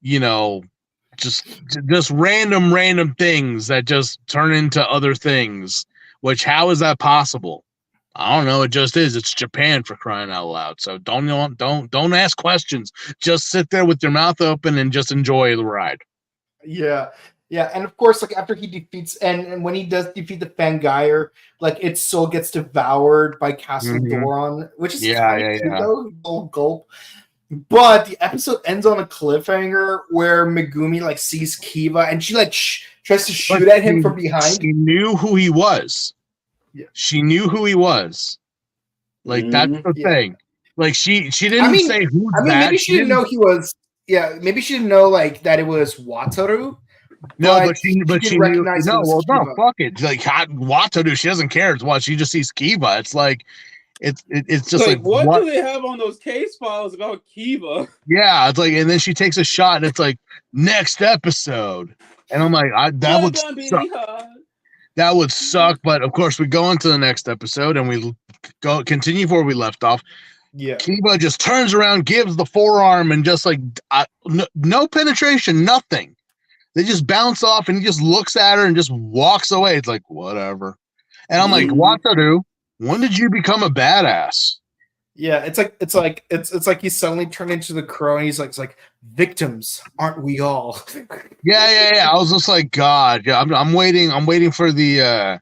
you know, just random things that just turn into other things. Which, how is that possible? I don't know. It just is. It's Japan, for crying out loud. So don't ask questions. Just sit there with your mouth open and just enjoy the ride. Yeah, and of course, like after he defeats and when he does defeat the Fangire, like its soul gets devoured by Castle Doron, which is though, little gulp. But the episode ends on a cliffhanger where Megumi like sees Kiva and she like tries to shoot at him from behind. She knew who he was. Yeah. She knew who he was. Like that's the thing. Like she didn't say who. Maybe she didn't know he was. Yeah, maybe she didn't know like that it was Wataru. No, but she knew. No, well, no, fuck it. Like Wataru, she doesn't care. It's what she just sees Kiva. It's like. It's just like what do they have on those case files about Kiva? Yeah, it's like, and then she takes a shot, and it's like next episode, and I'm like, that would suck. That would suck. But of course, we go into the next episode, and we continue where we left off. Yeah, Kiva just turns around, gives the forearm, and just like no penetration, nothing. They just bounce off, and he just looks at her and just walks away. It's like whatever, and I'm like, Wataru, when did you become a badass? Yeah, it's like he suddenly turned into the Crow, and he's like victims, aren't we all? Yeah. I was just like, God, yeah. I'm waiting for the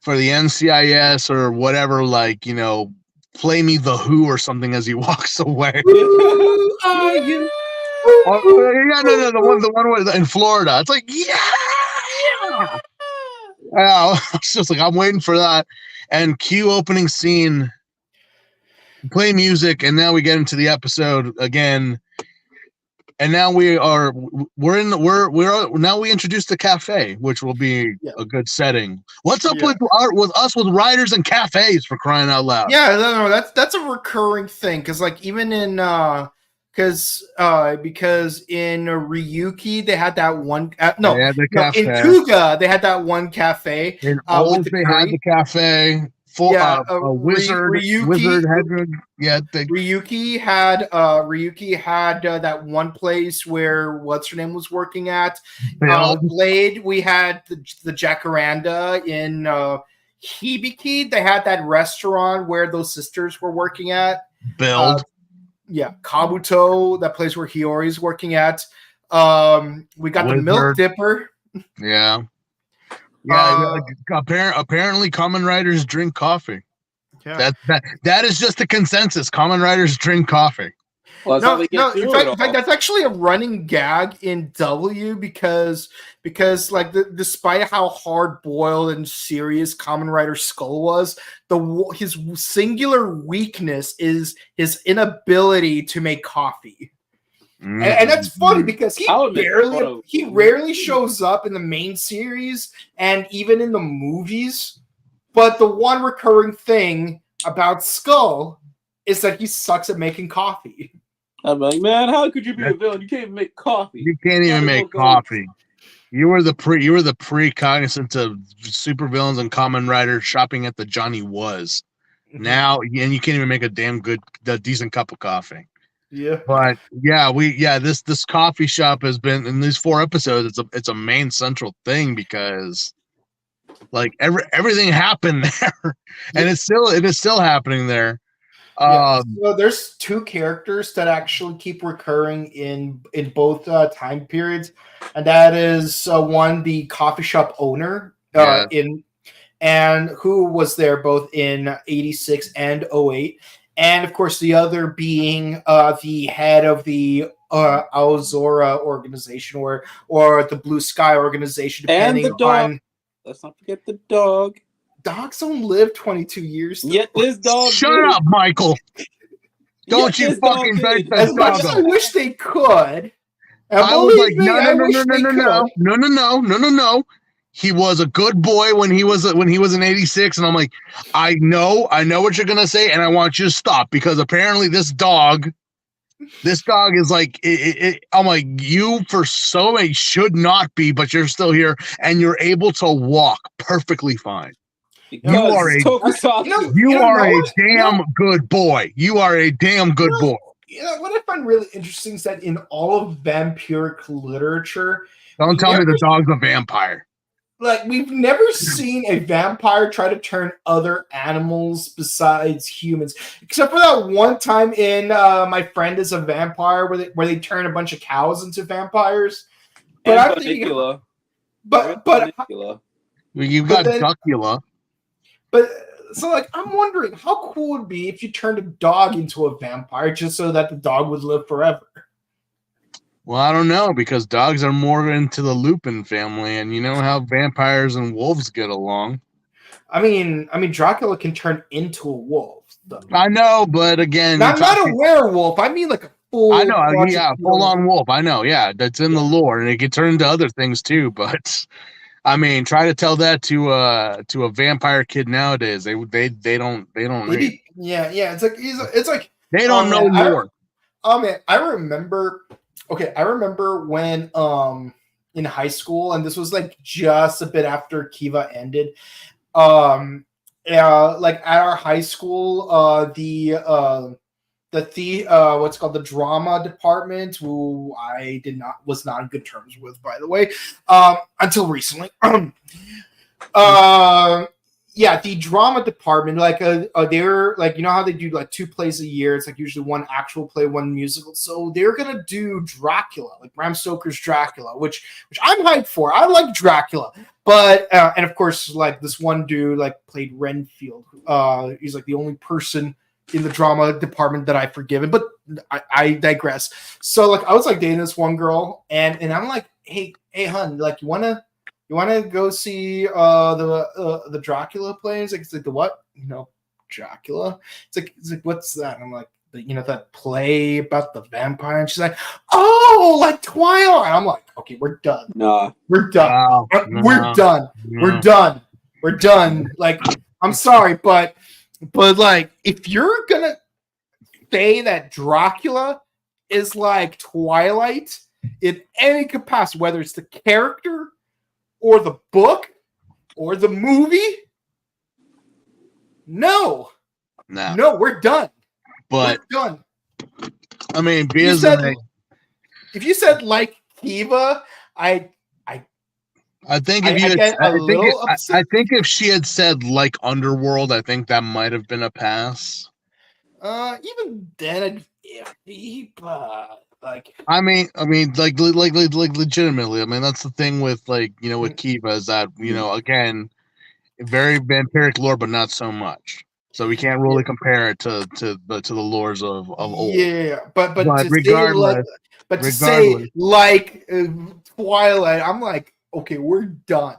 NCIS or whatever, like, you know, play me the Who or something as he walks away. Who are you? No, the one in Florida. It's like, yeah. I was just like, I'm waiting for that. And cue opening scene, play music, and now we get into the episode again. And now we introduce the cafe, which will be a good setting. What's up with us with riders and cafes, for crying out loud? Yeah, no, that's a recurring thing because like even in because in Ryuki they had that one in Kuga they had that one cafe. In Old they had the cafe. Wizard Hedwig. Yeah, Ryuki had that one place where what's her name was working at. Blade. We had the Jacaranda in Hibiki. They had that restaurant where those sisters were working at. Build. Kabuto, that place where Hiyori's working at. We got the Milk Dipper. Yeah. Yeah, apparently Kamen Riders drink coffee. Yeah. That is just the consensus. Kamen Riders drink coffee. Well, No, in fact, that's actually a running gag in W because like despite how hard boiled and serious Kamen Rider Skull was, his singular weakness is his inability to make coffee. And that's funny because he rarely shows up in the main series and even in the movies. But the one recurring thing about Skull is that he sucks at making coffee. I'm like, man, how could you be a villain? You can't even make coffee. You can't even make coffee. You were the pre-cognizant of supervillains and Kamen Rider shopping at the Johnny Was. Now, and you can't even make a decent cup of coffee. Yeah. But this coffee shop has been in these 4 episodes. It's a main central thing because like everything happened there, and it is still happening there. So there's 2 characters that actually keep recurring in both time periods, and that is one, the coffee shop owner and who was there both in 86 and 08, and of course the other being the head of the Aozora organization or the Blue Sky organization, depending on. Let's not forget the dog. Dogs don't live 22 years. Yet this dog. Shut up, Michael. Don't you fucking beg that as much as I wish they could. I was like, no. He was a good boy when he was in 86, and I'm like, I know what you're gonna say, and I want you to stop because apparently this dog is like, I'm like, you for so many should not be, but you're still here, and you're able to walk perfectly fine. You are a damn good boy. You are a damn good boy. You know what I find really interesting is that in all of vampiric literature, don't tell me the dog's a vampire. Like, we've never seen a vampire try to turn other animals besides humans, except for that one time in My Friend is a Vampire, where they turn a bunch of cows into vampires. But I'm thinking, you've got Duckula. But so, like, I'm wondering how cool it would be if you turned a dog into a vampire just so that the dog would live forever. Well, I don't know, because dogs are more into the Lupin family, and you know how vampires and wolves get along. I mean, Dracula can turn into a wolf, though. I know, but again, not a werewolf. I mean, like a full. I know, full-on wolf. I know, that's in the lore, and it can turn into other things too. But I mean, try to tell that to a vampire kid nowadays. They don't read. Yeah. It's like they don't know more. I remember when in high school, and this was like just a bit after Kiva ended. Like at our high school, what's called the drama department, who I was not on good terms with, by the way, until recently. The drama department, like they're like, you know how they do like 2 plays a year. It's like usually 1 actual play, 1 musical. So they're gonna do Dracula, like Bram Stoker's Dracula, which I'm hyped for. I like Dracula, but and of course, like this one dude like played Renfield. He's like the only person in the drama department that I've forgiven, but I digress. So like I was like dating this one girl, and I'm like, hey hun, like you wanna go see the Dracula plays? Like, it's like the what? Dracula. It's like what's that? And I'm like, that play about the vampire. And she's like, oh, like Twilight. I'm like, okay, we're done. Nah, we're done. Wow. We're done. No. We're done. Like, I'm sorry, but like, if you're gonna say that Dracula is like Twilight in any capacity, whether it's the character or the book or the movie, no, we're done. But we're done. I mean, if you said like Kiva, I think if she had said like Underworld, I think that might have been a pass. Even then, like, I mean, like legitimately. I mean, that's the thing with with Kiva is that again, very vampiric lore, but not so much. So we can't really compare it to the lores of old. Yeah, but regardless, to say like Twilight, I'm like, okay, we're done.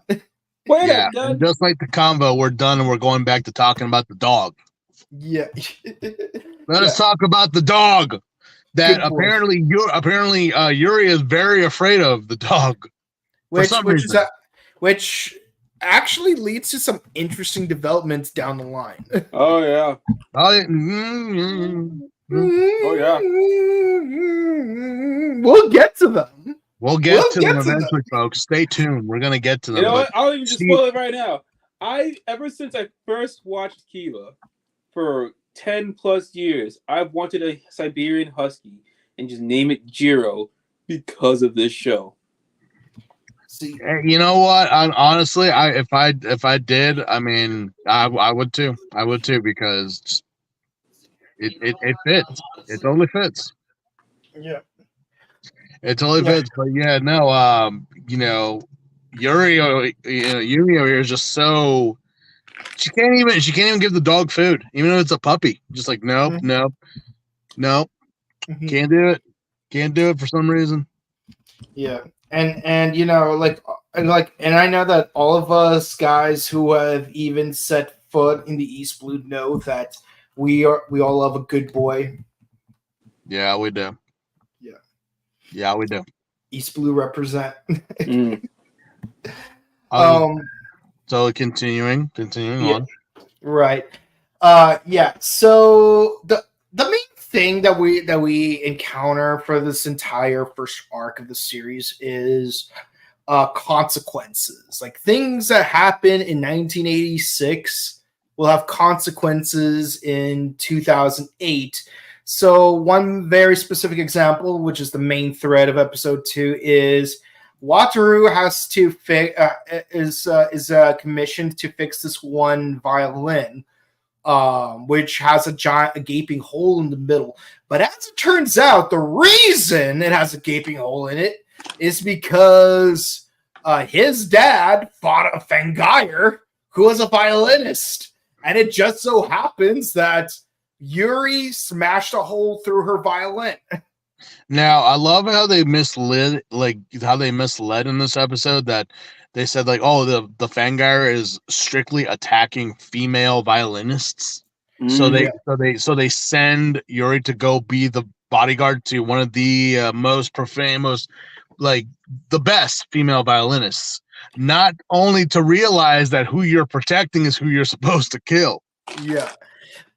Yeah, and just like the combo, we're done and we're going back to talking about the dog. Yeah. Let's talk about the dog. That apparently Yuri is very afraid of the dog. Which actually leads to some interesting developments down the line. Oh yeah. Oh yeah. We'll get to them. We'll get to them eventually, folks. Stay tuned. We're gonna get to them. You know what? I'll even just spoil it right now. Ever since I first watched Kiva, for 10+ years, I've wanted a Siberian Husky and just name it Jiro because of this show. See, you know what? Honestly, if I did, I mean, I would too. I would too because it fits. It totally fits. Yeah. It totally fits, but yeah, no, you know, Yuri over here is just so she can't even give the dog food, even if it's a puppy. Just like nope, can't do it for some reason. Yeah, and you know, and I know that all of us guys who have even set foot in the East Blue know that we all love a good boy. Yeah, we do. Yeah, we do. East Blue represent. So continuing on. Right. Yeah. So the main thing that we encounter for this entire first arc of the series is consequences. Like things that happen in 1986 will have consequences in 2008. So one very specific example, which is the main thread of episode 2, is Wataru has to is commissioned to fix this one violin, which has a gaping hole in the middle. But as it turns out, the reason it has a gaping hole in it is because his dad fought a Fangire who was a violinist, and it just so happens that Yuri smashed a hole through her violin. Now, I love how they misled in this episode that they said like, oh, the Fangire is strictly attacking female violinists. So they send Yuri to go be the bodyguard to one of the most famous, like the best female violinists. Not only to realize that who you're protecting is who you're supposed to kill. Yeah.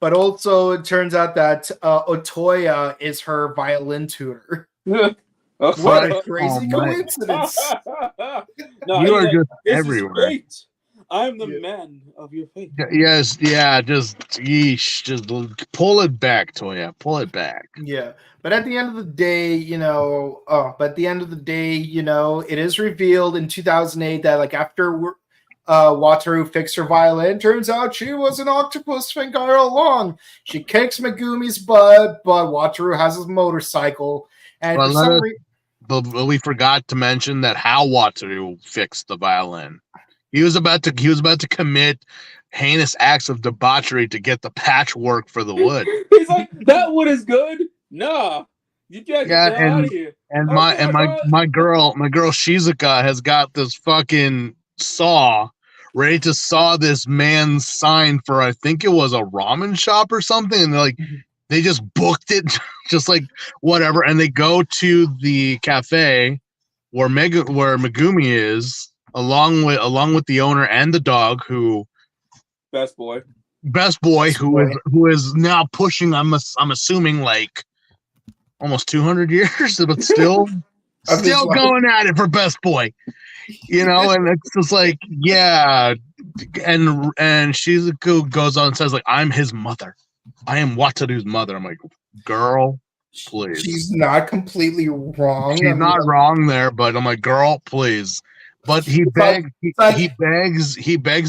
But also, it turns out that Otoya is her violin tutor. What a crazy coincidence! You are just everywhere. Great. I'm the man of your fate. Yes, yeah. Just pull it back, Toya. Pull it back. Yeah, but at the end of the day, it is revealed in 2008 that like after Wataru fixed her violin, turns out she was an octopus Fangire all along. She kicks Megumi's butt, but Wataru has his motorcycle, and but we forgot to mention that how Wataru fixed the violin. He was about to commit heinous acts of debauchery to get the patchwork for the wood. He's like, that wood is good. Nah, you gotta get out of here. And my girl Shizuka has got this fucking saw ready to saw this man's sign for, I think it was a ramen shop or something, and they just booked it, just like whatever, and they go to the cafe where Megumi is, along with the owner and the dog, best boy, who is now pushing, I'm assuming like almost 200 years, but still going at it for best boy. You know, and it's just like, yeah, and Shizuku goes on and says like, I'm his mother. I am Wataru's mother. I'm like, girl, please. She's not completely wrong. She's not wrong there, but I'm like, girl, please. But he begs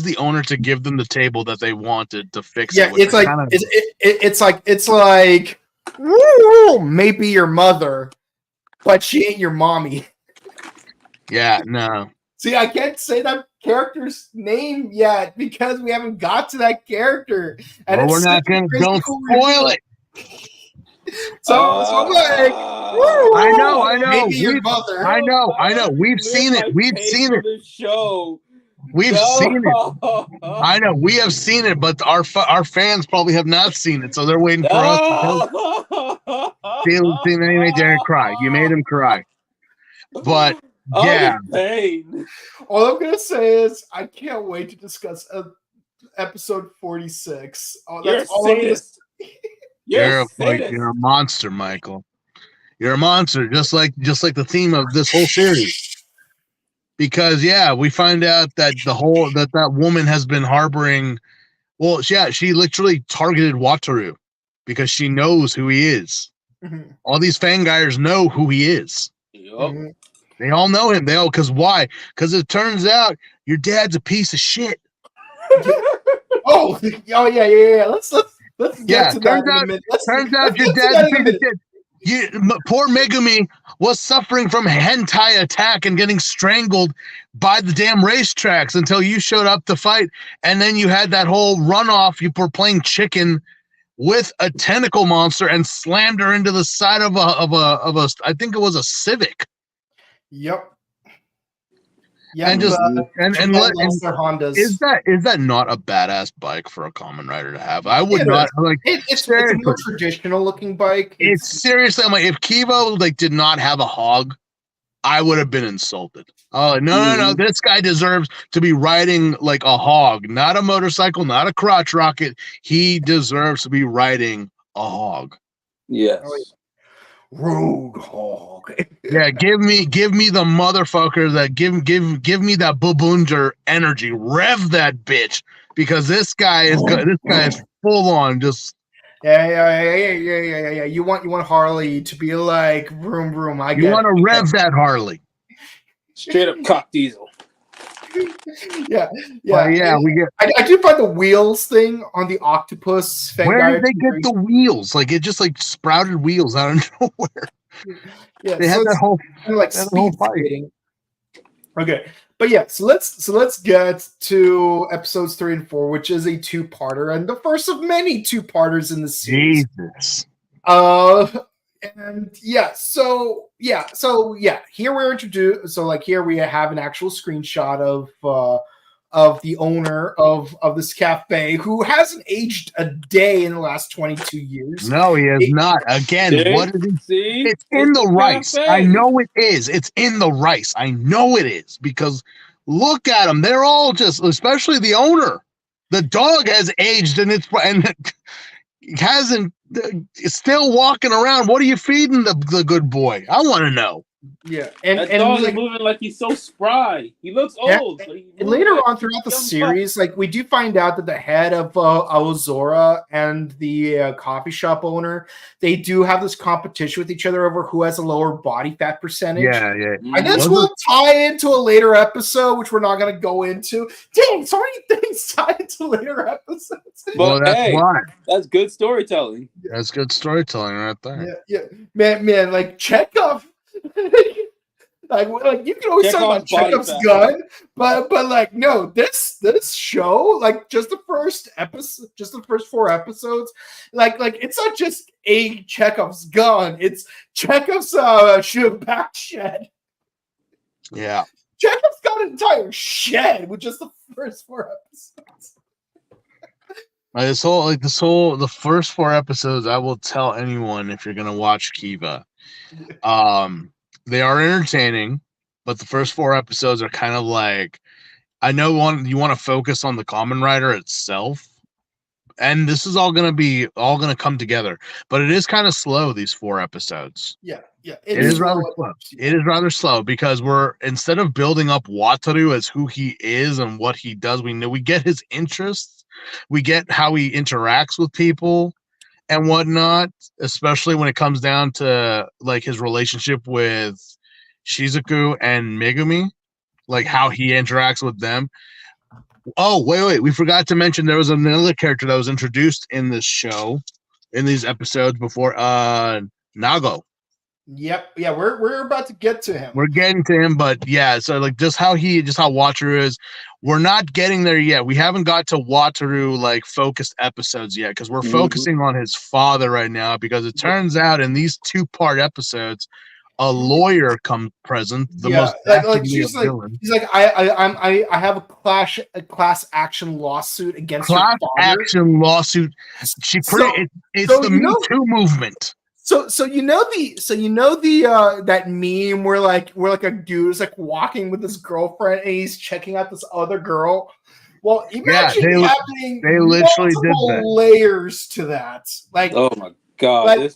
the owner to give them the table that they wanted to fix it. It's like maybe your mother, but she ain't your mommy. Yeah, no. See, I can't say that character's name yet because we haven't got to that character. And we're not going to. Don't spoil it. So I'm like, I know. maybe your mother. I know. We've seen it. We've seen it. The show. We've seen it. I know. We have seen it, but our fans probably have not seen it, so they're waiting for us to see. Then you made Darren cry. You made him cry. But yeah. All I'm gonna say is I can't wait to discuss episode 46. That's all I'm gonna say. You're a monster, Michael. You're a monster, just like the theme of this whole series. Because we find out that that woman has been harboring. Well, she literally targeted Wataru because she knows who he is. Mm-hmm. All these fangires know who he is. Yep. Mm-hmm. They all know him. Because why? Because it turns out your dad's a piece of shit. Yeah. Let's get to that in a minute. Turns out your dad's a piece of shit. Poor Megumi was suffering from hentai attack and getting strangled by the damn racetracks until you showed up to fight, and then you had that whole runoff. You were playing chicken with a tentacle monster and slammed her into the side of a I think it was a Civic. Yep. Yeah, and Hondas. Is that not a badass bike for a Kamen Rider to have? I would not like. It's a more traditional looking bike. It's seriously. I'm like, if Kiva did not have a hog, I would have been insulted. Oh no! This guy deserves to be riding like a hog, not a motorcycle, not a crotch rocket. He deserves to be riding a hog. Yes. Rogue hog. Yeah, give me the motherfucker that give me that babunder energy. Rev that bitch because this guy is full on just. Yeah. You want Harley to be like vroom vroom. You want to rev that Harley. Straight up cock diesel. Yeah. We get. I do find the wheels thing on the octopus. Where did they get the wheels? Like it just sprouted wheels out of nowhere. Yeah, they had that whole kind of speed skating. Okay, but so let's get to episodes 3 and 4, which is a two-parter and the first of many two-parters in the series. Jesus. And here we're introduced. So here we have an actual screenshot of the owner of this cafe who hasn't aged a day in the last 22 years. No, he has not. Again, what is it? See? It's in the rice. I know it is. It's in the rice. I know it is because look at them. They're all just, especially the owner. The dog has aged and hasn't. It's still walking around. What are you feeding the good boy? I want to know. Yeah, and that dog is moving like he's so spry. He looks old. And later on throughout the series, we do find out that the head of Aozora and the coffee shop owner, they do have this competition with each other over who has a lower body fat percentage. Yeah. And this will tie into a later episode, which we're not going to go into. Dang, so many things tie into later episodes. But why. That's good storytelling. That's good storytelling right there. Yeah. Man, Chekhov. Like you can always talk about Chekhov's gun, but no, this show, just the first episode, just the first 4 episodes, it's not just a Chekhov's gun, it's Chekhov's back shed. Yeah, Chekhov's got an entire shed with just the first 4 episodes. The first 4 episodes, I will tell anyone if you're gonna watch Kiva. They are entertaining, but the first 4 episodes are kind of I know you want to focus on the Kamen Rider itself, and this is all gonna come together. But it is kind of slow, these 4 episodes. Yeah. It is rather slow. It is rather slow because instead of building up Wataru as who he is and what he does, we get his interests, we get how he interacts with people and whatnot, especially when it comes down to his relationship with Shizuku and Megumi, how he interacts with them. Oh, wait, we forgot to mention there was another character that was introduced in this show, in these episodes before, Nago. Yep. Yeah, we're about to get to him. We're getting to him, but yeah, so like just how Wataru is, we're not getting there yet. We haven't got to Wataru like focused episodes yet because we're focusing on his father right now because it turns out in these 2-part episodes, a lawyer comes present, the most she's like villain. he's like I have a class action lawsuit against your father. Action lawsuit. It's the Me Too movement. So you know the that meme where a dude is like walking with his girlfriend and he's checking out this other girl. Well, imagine having they literally did that. Layers to that. Like, oh my god,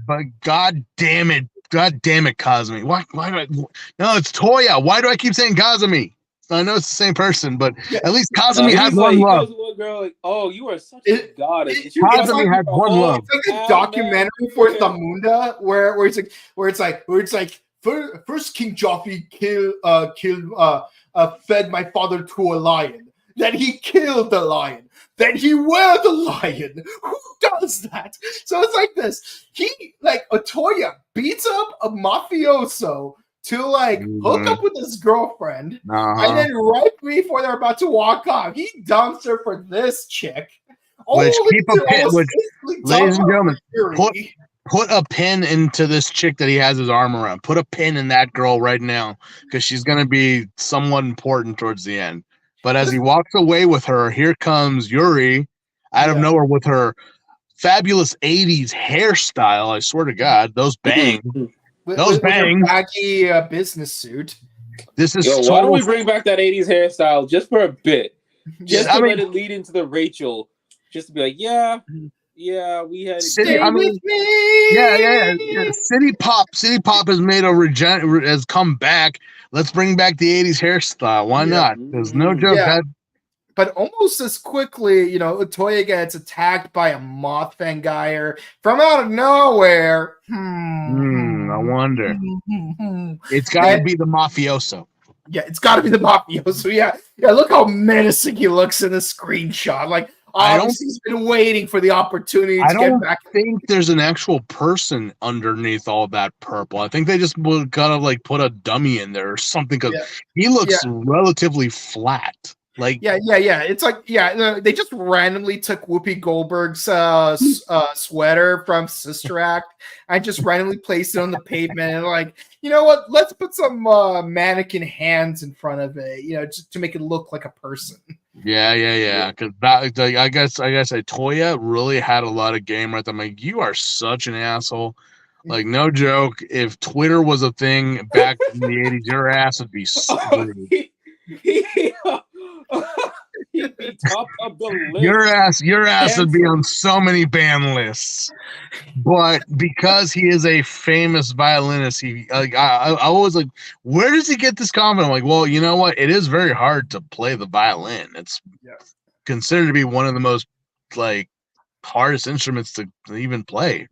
but God damn it, Kazumi. Why do I? No, it's Toya. Why do I keep saying Kazumi? I know it's the same person, but at least Kazumi had one love. One girl, like, oh, you are such a goddess. Kazumi had one love. It's like a documentary for Zamunda where it's like first King Joffrey fed my father to a lion. Then he killed the lion. Then he were the lion. Who does that? So it's like this. Otoya beats up a mafioso to hook up with his girlfriend, and then right before they're about to walk off, he dumps her for this chick. Ladies and gentlemen, put a pin into this chick that he has his arm around. Put a pin in that girl right now because she's going to be somewhat important towards the end. But as he walks away with her, here comes Yuri out of nowhere with her fabulous 80s hairstyle. I swear to God, those bangs. Those bangs. With baggy business suit. This is why don't we bring back that 80s hairstyle just for a bit? Just to let it lead into the Rachel. Just to be like, yeah, we had with me. Yeah. City Pop has has come back. Let's bring back the 80s hairstyle. Why not? There's no joke. But almost as quickly, Otoya gets attacked by a moth fangire from out of nowhere. I wonder. It's got to be the mafioso. Yeah, it's got to be the mafioso. Yeah. Look how menacing he looks in the screenshot. Like, he's been waiting for the opportunity to get back. I don't think there's an actual person underneath all that purple. I think they just gotta put a dummy in there or something because he looks relatively flat. It's like they just randomly took Whoopi Goldberg's sweater from Sister Act and just randomly placed it on the pavement and you know what? Let's put some mannequin hands in front of it, just to make it look like a person. Yeah. Because I guess Toya really had a lot of game right there. I'm like, you are such an asshole. Like, no joke. If Twitter was a thing back in the 80s, your ass would be screwed. He'd be top of the list. Your ass would be on so many ban lists. But because he is a famous violinist, I always where does he get this confidence? I'm like, well, you know what? It is very hard to play the violin. It's considered to be one of the most hardest instruments to even play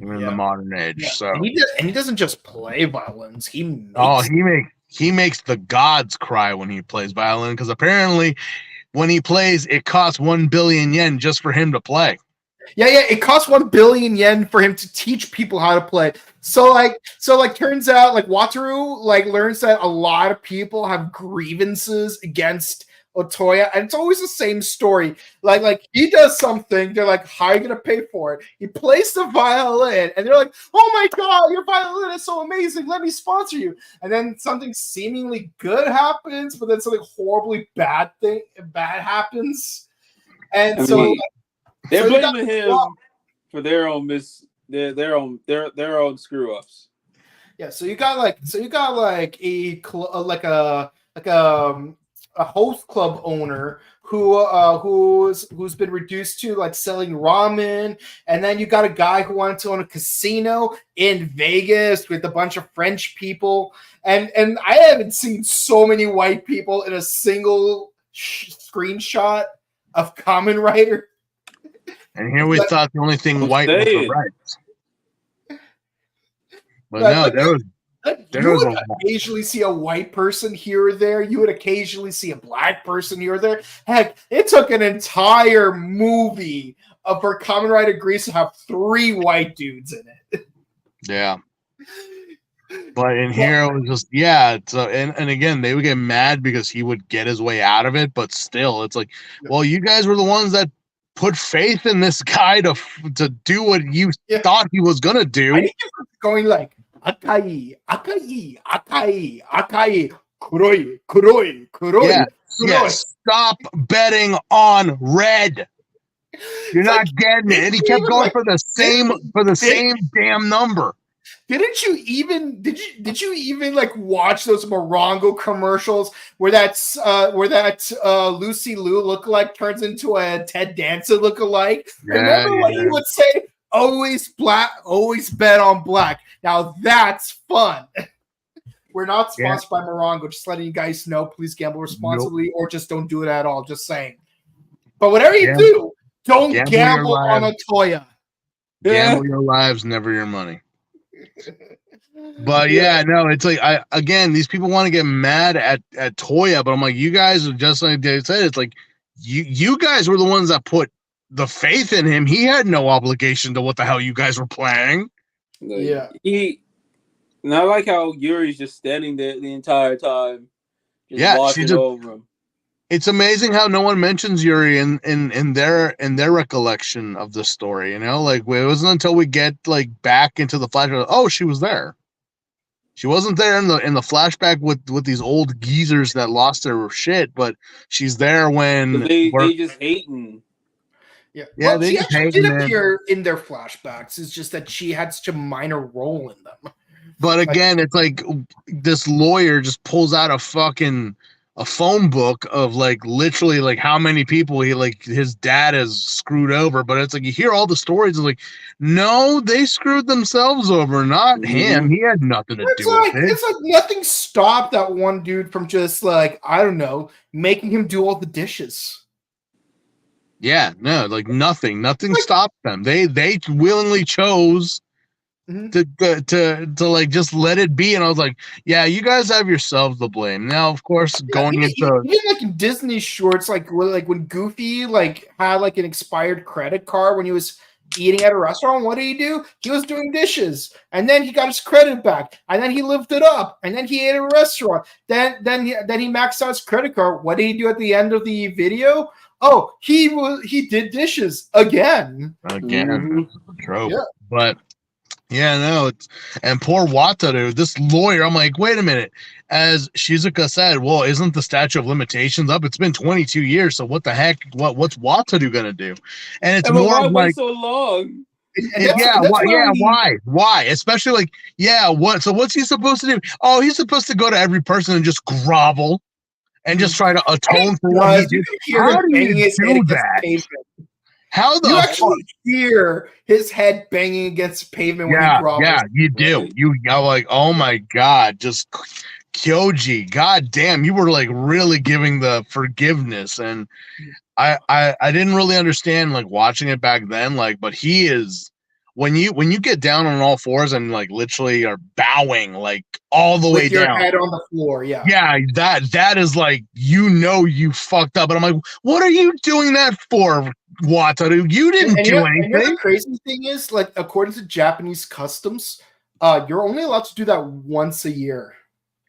in the modern age. Yeah. So and he doesn't just play violins. He makes the gods cry when he plays violin because apparently when he plays, it costs 1 billion yen just for him to play. Yeah, it costs 1 billion yen for him to teach people how to play. So turns out Wataru learns that a lot of people have grievances against Otoya, and it's always the same story. Like he does something, they're like, how are you gonna pay for it? He plays the violin, and they're like, oh my god, your violin is so amazing, let me sponsor you. And then something seemingly good happens, but then something horribly bad happens. And they're blaming him for their own their own screw ups. Yeah, so you got a host club owner who's been reduced to selling ramen, and then you got a guy who wanted to own a casino in Vegas with a bunch of French people, and I haven't seen so many white people in a single screenshot of Kamen Rider. And here we thought the only thing white was the right. But no, there was occasionally see a white person here or there. You would occasionally see a black person here or there. Heck, it took an entire movie for Kamen Rider Grease to have 3 white dudes in it. Yeah. But in here, it was just, yeah. So, and again, they would get mad because he would get his way out of it. But still, it's like, well, you guys were the ones that put faith in this guy to do what you thought he was gonna do. I think he was going like akai, akai, akai, akai, kuroi, kuroi, kuroi. Yeah, yes. Stop betting on red. You're It's not like, getting it. And he kept going for the same damn number. Did you even like watch those Morongo commercials where that Lucy Liu lookalike turns into a Ted Danson lookalike? Remember what he would say? Always black, always bet on black. Now that's fun. We're not sponsored by Morongo. Just letting you guys know. Please gamble responsibly, or just don't do it at all. Just saying. But whatever you do, don't gamble on a Toya. Gamble your lives, never your money. But no, it's like these people want to get mad at Toya, but I'm like, you guys are just like they said, it's like you guys were the ones that put the faith in him. He had no obligation to what the hell you guys were planning. And I like how Yuri's just standing there the entire time, just watching over him. It's amazing how no one mentions Yuri in their recollection of the story. You know, like it wasn't until we get like back into the flashback. Oh, she was there. She wasn't there in the flashback with these old geezers that lost their shit, but she's there when they just hating. Yeah, well, she actually did appear in their flashbacks. It's just that she had such a minor role in them. But again, it's like this lawyer just pulls out a phone book of like literally like how many people his dad has screwed over. But it's like you hear all the stories. It's like, no, they screwed themselves over, not him. He had nothing to do with it. It's like nothing stopped that one dude from just like, I don't know, making him do all the dishes. Yeah, no, like nothing stopped them. They willingly chose to like just let it be. And I was like, yeah, you guys have yourselves to blame. Now, of course, going into even like in Disney shorts, like when Goofy like had like an expired credit card when he was eating at a restaurant, what did he do? He was doing dishes, and then he got his credit back, and then he lived it up, and then he ate at a restaurant. Then he maxed out his credit card. What did he do at the end of the video? Oh, he did dishes again. Trope. Yeah. But yeah, no, and poor Wataru, this lawyer, I'm like, wait a minute. As Shizuka said, well, isn't the statute of limitations up? It's been 22 years, so what the heck? What's Wataru gonna do? And it's more why like so long. Why? Especially like, so what's he supposed to do? Oh, he's supposed to go to every person and just grovel and just try to atone for what he did. How do you do that? How the you actually hear his head banging against the pavement when he grovels? Yeah, you do. You're like, oh my god, just Kyoji, god damn, you were like really giving the forgiveness. And I didn't really understand like watching it back then, like, but he is when you get down on all fours and like literally are bowing like all the way down, your head on the floor, yeah, that is like, you fucked up. And I'm like, what are you doing that for, Wataru? You didn't do anything. And the crazy thing is, like, according to Japanese customs, you're only allowed to do that once a year.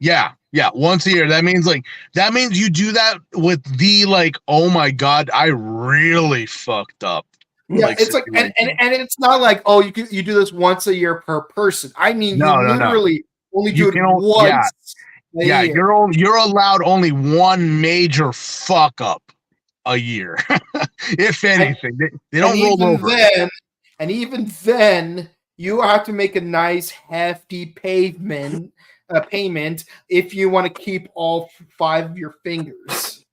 Yeah, once a year. That means you do that with the like, oh my god, I really fucked up. Yeah, like, it's like, and it's not like, oh, you do this once a year per person. I mean, literally only do it once. Yeah, you're allowed only one major fuck up a year, if anything. They don't roll over. And even then, you have to make a nice hefty payment if you want to keep all 5 of your fingers.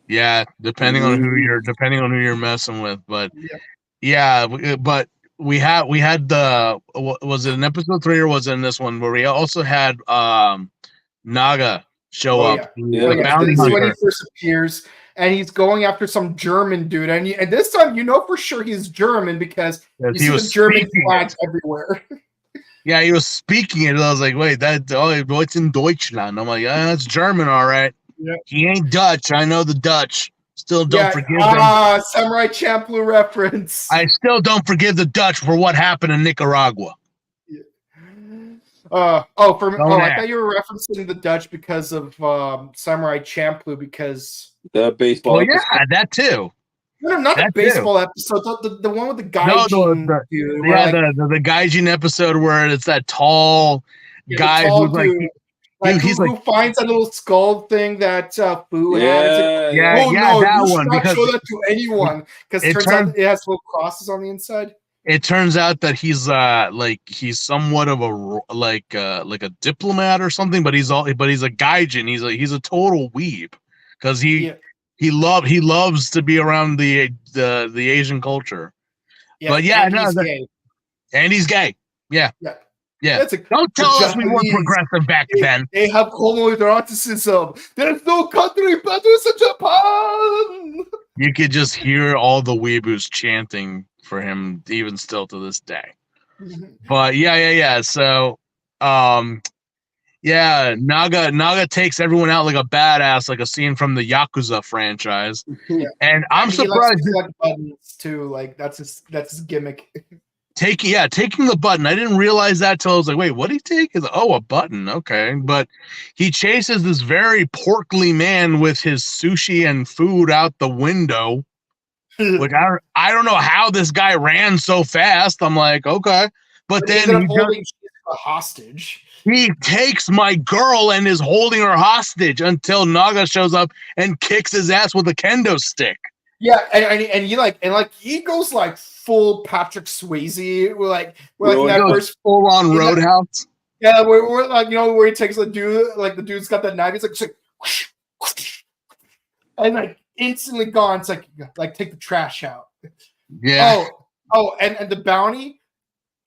Yeah, depending on who you're messing with, but. Yeah, but we had the, was it in episode 3 or was it in this one where we also had Naga show up? Yeah. This is when he first appears, and he's going after some German dude, and this time you know for sure he's German because you see the German flags everywhere. Yeah, he was speaking it. I was like, wait, what's in Deutschland? I'm like, that's German, all right. Yeah. He ain't Dutch. I know the Dutch. Still don't forgive them. Samurai Champloo reference. I still don't forgive the Dutch for what happened in Nicaragua. I thought you were referencing the Dutch because of Samurai Champloo because the baseball. Well, yeah, that too. No, not the baseball episode. The one with the gaijin dude. The gaijin episode where it's that tall guy who's dude. Who finds that little skull thing that Fu had? That you one. Should not show that to anyone because it turns out it has little crosses on the inside. It turns out that he's somewhat of a diplomat or something, but he's a gaijin. He's a total weeb because he loves to be around the Asian culture. Yeah, but he's gay. And he's gay. Yeah. Yeah. Don't tell us we weren't progressive back then. They have homoeroticism. There's no country better than Japan. You could just hear all the weeboos chanting for him, even still to this day. But So, Naga takes everyone out like a badass, like a scene from the Yakuza franchise. Yeah. And I'm surprised. He likes buttons too. Like that's his gimmick. Taking the button. I didn't realize that till I was like, wait, what did he take? He's like, a button. Okay. But he chases this very portly man with his sushi and food out the window. Which I don't know how this guy ran so fast. I'm like, okay. But then holding a hostage. He takes my girl and is holding her hostage until Naga shows up and kicks his ass with a kendo stick. Yeah, and he goes like full Patrick Swayze. We're like that first full on Roadhouse. Yeah, we're like where he takes the dude, like the dude's got that knife. It's like whoosh, and like instantly gone. It's like take the trash out. Yeah. And the bounty.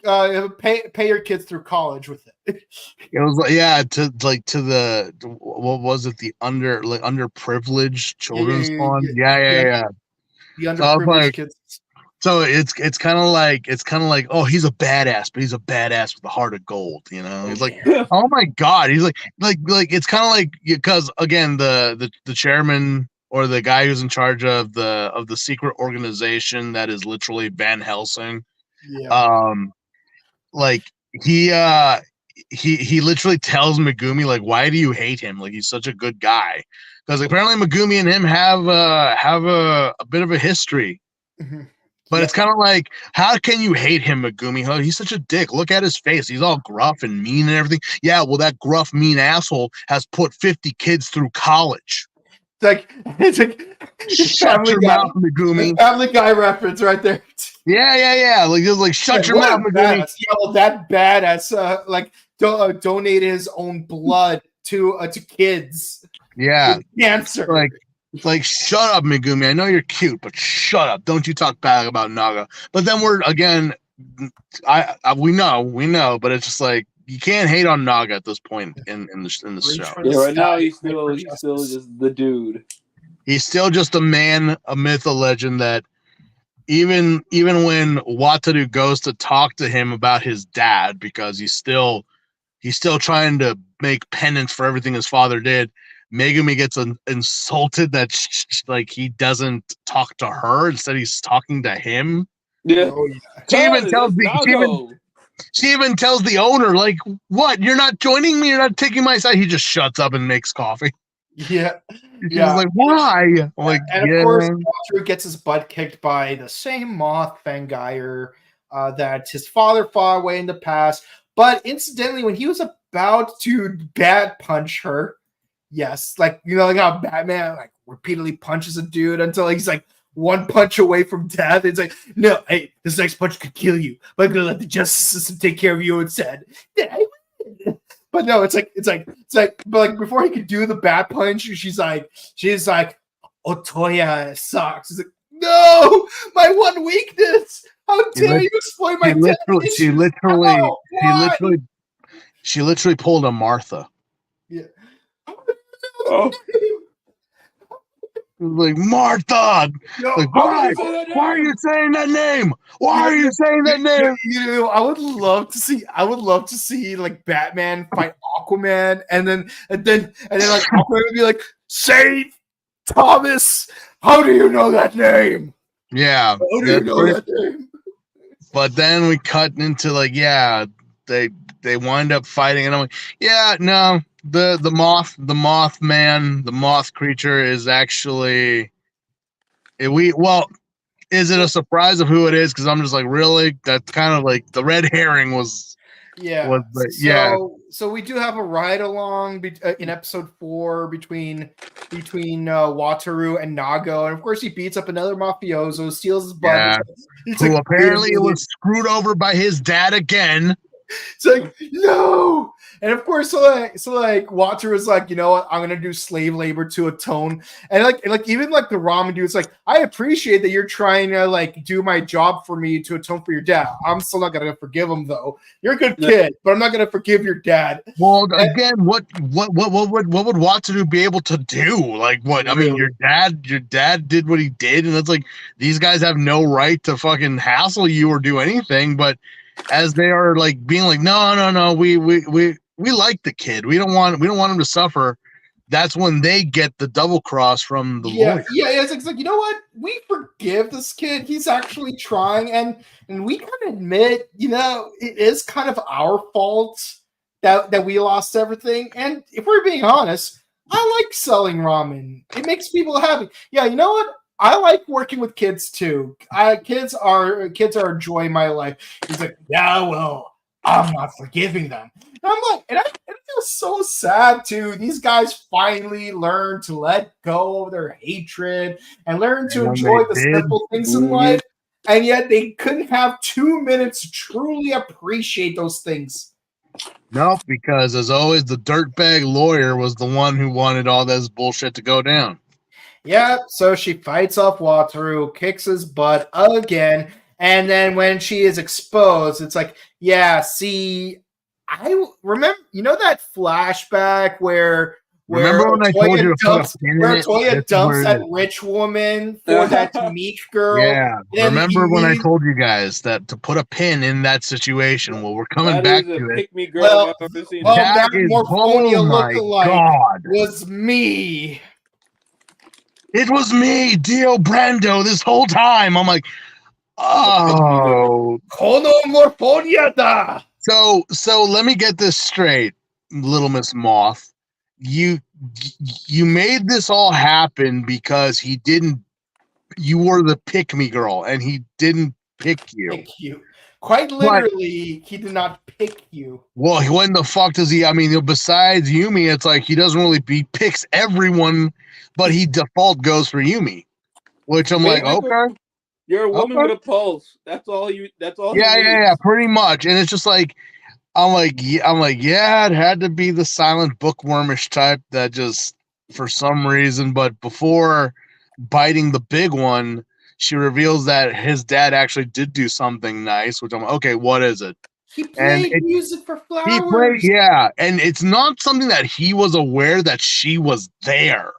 Pay your kids through college with it. It was to the what was it, the underprivileged children's fund? Yeah. The underprivileged kids. So it's kind of like he's a badass, but he's a badass with a heart of gold. He's like, oh my god, he's like it's kind of like, because again the chairman or the guy who's in charge of the secret organization that is literally Van Helsing. Yeah. He literally tells Megumi, like, why do you hate him? Like, he's such a good guy. Because apparently Megumi and him have a bit of a history. Mm-hmm. But it's kind of like, how can you hate him, Megumi? Oh, he's such a dick. Look at his face. He's all gruff and mean and everything. Yeah, well, that gruff, mean asshole has put 50 kids through college. It's like shut your mouth, Megumi. Family Guy reference right there. Yeah. Like shut your mouth, Megumi. Yeah, well, that badass donated his own blood to kids. Yeah, with cancer. Like shut up, Megumi. I know you're cute, but shut up. Don't you talk bad about Naga. But then we know, but it's just like, you can't hate on Naga at this point in the show. Yeah, right now he's still just the dude. He's still just a man, a myth, a legend that even when Wataru goes to talk to him about his dad, because he's still trying to make penance for everything his father did, Megumi gets insulted that like he doesn't talk to her, instead he's talking to him. Yeah. She even tells the owner, like, what? You're not joining me? You're not taking my side? He just shuts up and makes coffee. Yeah. She's like, why? Like, of course, Walter gets his butt kicked by the same moth Fangeyer that his father fought away in the past. But incidentally, when he was about to bad punch her, yes, like how Batman like repeatedly punches a dude until he's like one punch away from death. It's like, no, hey, this next punch could kill you, but I'm gonna let the justice system take care of you instead. But no, it's like, but like before he could do the bad punch, she's like, Otoya sucks. He's like, no, my one weakness. How dare you exploit my She literally pulled a Martha. Yeah. Oh. Like, Martha! Like, why are you saying that name? Why are you saying that name? I would love to see like Batman fight Aquaman, and then like Aquaman would be like, Saint Thomas, how do you know that name? Yeah. How do you know that name? But then we cut into like, they wind up fighting, and I'm like, yeah, no, the moth creature is actually is it a surprise of who it is? Because I'm just like, really? That's kind of like the red herring was. Yeah. Yeah. So we do have a ride along in episode 4 between Wataru and Nago, and of course he beats up another mafioso, steals his butt. Yeah. Who like, apparently was screwed over by his dad again. It's like, no. And of course, so Wataru is like, you know what, I'm gonna do slave labor to atone. And like even like the ramen dude's like, I appreciate that you're trying to like do my job for me to atone for your dad. I'm still not gonna forgive him though. You're a good kid, but I'm not gonna forgive your dad. Well, again, what would Wataru be able to do? Like what? I mean, your dad did what he did, and it's like these guys have no right to fucking hassle you or do anything, but as they are like being like, no, we like the kid. We don't want him to suffer. That's when they get the double cross from the lawyer. Yeah. It's like, you know what? We forgive this kid. He's actually trying, and we can admit, you know, it is kind of our fault that we lost everything. And if we're being honest, I like selling ramen. It makes people happy. Yeah, you know what? I like working with kids too. Kids are a joy in my life. He's like, yeah, well, I'm not forgiving them. And I'm like, and I feel so sad too. These guys finally learn to let go of their hatred and learn to enjoy the simple things in life. And yet they couldn't have 2 minutes to truly appreciate those things. Nope, because as always, the dirtbag lawyer was the one who wanted all this bullshit to go down. Yeah, so she fights off Wataru, kicks his butt again, and then when she is exposed, it's like, yeah, see, I remember, you know that flashback where remember when I told you Toya dumps that rich woman for that meek girl? Yeah, remember when I told you guys that to put a pin in that situation? Well, we're coming back to it. Pick me girl that Morphonia lookalike was me. It was me, Dio Brando, this whole time. I'm like, oh. Kono Morphonia da. So let me get this straight, Little Miss Moth. You made this all happen because you were the pick me girl, and he didn't pick you. Quite literally, he did not pick you. Well, when the fuck does he? I mean, besides Yumi, it's like he doesn't really. He picks everyone, but he default goes for Yumi, which I'm like, okay. You're a woman with a pulse. That's all. Yeah, pretty much. And it's just like, I'm like, yeah, it had to be the silent bookwormish type that just for some reason. But before biting the big one, she reveals that his dad actually did do something nice, which I'm okay. What is it? He played music for flowers. And it's not something that he was aware that she was there.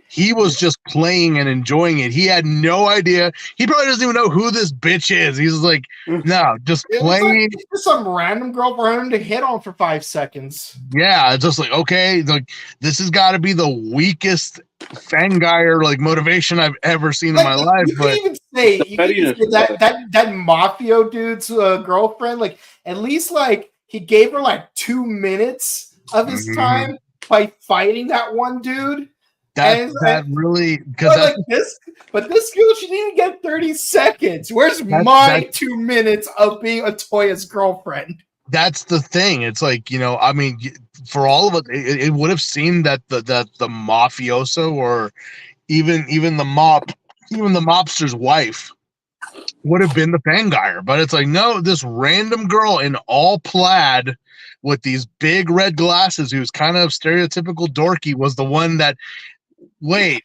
He was just playing and enjoying it. He had no idea. He probably doesn't even know who this bitch is. He's like, no, just playing. It's just some random girl for him to hit on for 5 seconds. Yeah, it's just like, okay, like this has got to be the weakest fangire like motivation I've ever seen in my life. You can even say that mafio dude's girlfriend, like at least like he gave her like 2 minutes of his time by fighting that one dude. Really because this girl, she didn't get 30 seconds. Where's my 2 minutes of being a Toya's girlfriend? That's the thing. It's like, you know, I mean, for all of it would have seemed that the mafioso or even the mobster's wife would have been the fangire. But it's like, no, this random girl in all plaid with these big red glasses who's kind of stereotypical dorky was the one that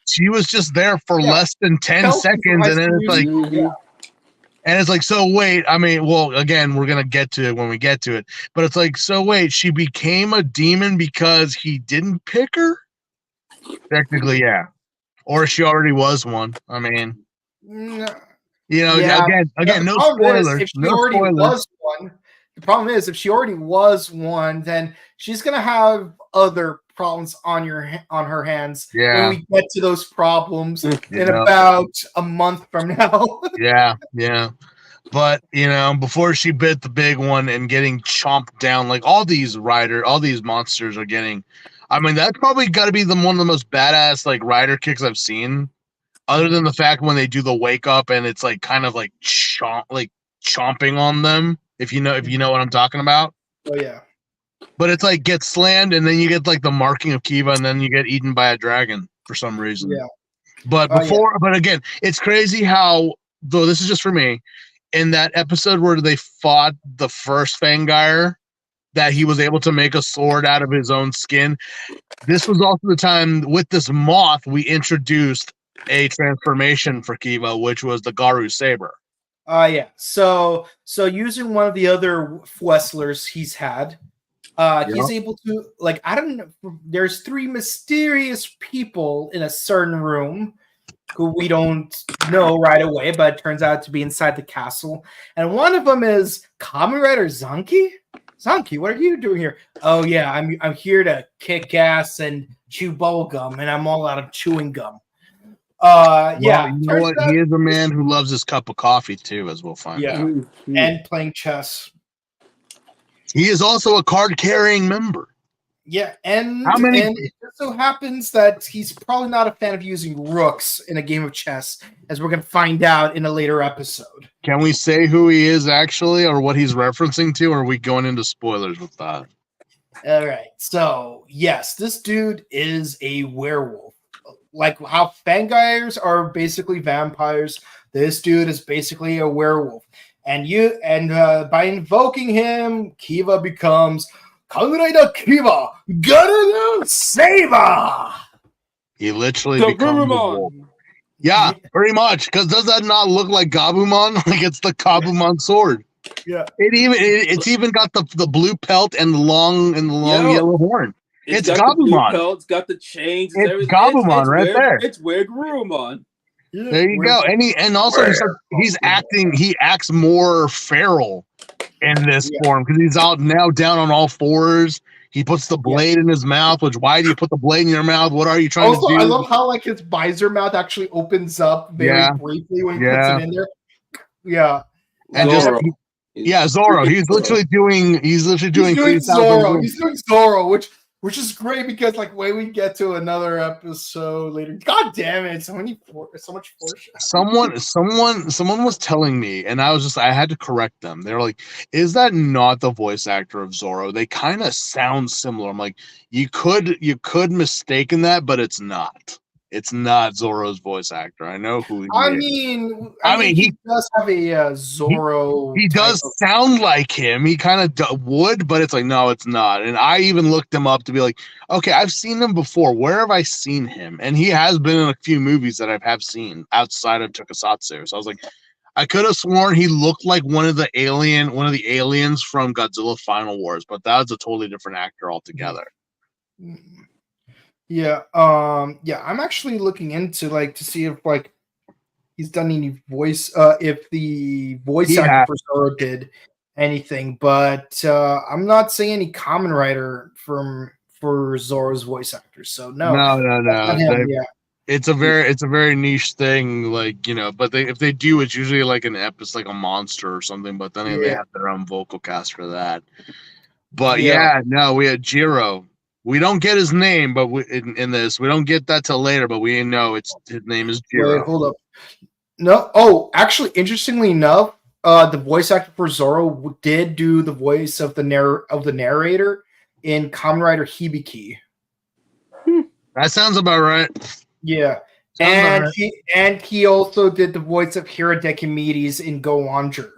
she was just there for less than 10 seconds, and then it's like, and it's like, so wait, I mean, well, again, we're gonna get to it when we get to it, but it's like, so wait, she became a demon because he didn't pick her? Technically, yeah, or she already was one. I mean, you know, again, no spoilers. The problem is, if she already was one, then she's gonna have other problems on her hands when we get to those problems in about a month from now. yeah. But before she bit the big one and getting chomped down, like all these monsters are getting. I mean, that's probably got to be one of the most badass like rider kicks I've seen. Other than the fact when they do the wake up and it's like kind of like chomping on them. If you know what I'm talking about. Oh yeah. But it's like get slammed and then you get like the marking of Kiva and then you get eaten by a dragon for some reason. Yeah. But but again, it's crazy how, though this is just for me, in that episode where they fought the first Fangire, that he was able to make a sword out of his own skin. This was also the time with this moth we introduced a transformation for Kiva, which was the Garu Saber. Yeah. So using one of the other wrestlers he's had, he's able to, like, I don't know, there's 3 mysterious people in a certain room who we don't know right away, but it turns out to be inside the castle. And one of them is Kamen Rider Zanki. Zanki, what are you doing here? Oh yeah, I'm here to kick ass and chew bubble gum, and I'm all out of chewing gum. Yeah. You know what? He is a man who loves his cup of coffee too, as we'll find out. And playing chess. He is also a card-carrying member. Yeah, and it just so happens that he's probably not a fan of using rooks in a game of chess, as we're going to find out in a later episode. Can we say who he is actually, or what he's referencing to, or are we going into spoilers with that? All right, so yes, this dude is a werewolf. Like how Fangires are basically vampires, this dude is basically a werewolf. And by invoking him, Kiva becomes Kamen Rider Kiva, Garu Saber. He literally becomes a wolf. Yeah, pretty much. Because does that not look like Gabumon? Like it's the Gabumon sword. Yeah. It's even got the blue pelt and the long yellow horn. It's Gabumon. It's got the chains. It's Gabumon right there. It's where Garurumon. Yeah, there you go. And also he acts more feral in this form because he's out now down on all fours. He puts the blade in his mouth, which why do you put the blade in your mouth? What are you trying to do? I love how like his visor mouth actually opens up very briefly when he puts it in there. Yeah. And Zoro. Zoro. He's literally doing Zoro. He's doing Zoro, which is great because like when we get to another episode later, god damn it, so much foreshadowing. Someone was telling me, and I had to correct them. They're like, "Is that not the voice actor of Zoro? They kind of sound similar." I'm like, you could mistaken that, but it's not. It's not Zoro's voice actor. I know who he is. I mean, he does have a Zoro. He does sound like him. He kind of would, but it's like, no, it's not. And I even looked him up to be like, okay, I've seen him before. Where have I seen him? And he has been in a few movies that I have seen outside of Tokusatsu. So I was like, I could have sworn he looked like one of the aliens from Godzilla Final Wars, but that was a totally different actor altogether. Yeah, I'm actually looking into to see if he's done any voice, if the voice actor for Zoro did anything, but I'm not seeing any Kamen Rider for Zoro's voice actor. So no. It's a very niche thing, but if they do, it's usually like an episode, like a monster or something. But then they have their own vocal cast for that. But we had Jiro. We don't get his name, but in this, we don't get that till later. But we know his name is Jiro. Wait, hold up. No. Oh, actually, interestingly enough, the voice actor for Zoro did do the voice of the narrator in Kamen Rider Hibiki. That sounds about right. Yeah, and he also did the voice of Hiradeki Mides in Go Onger.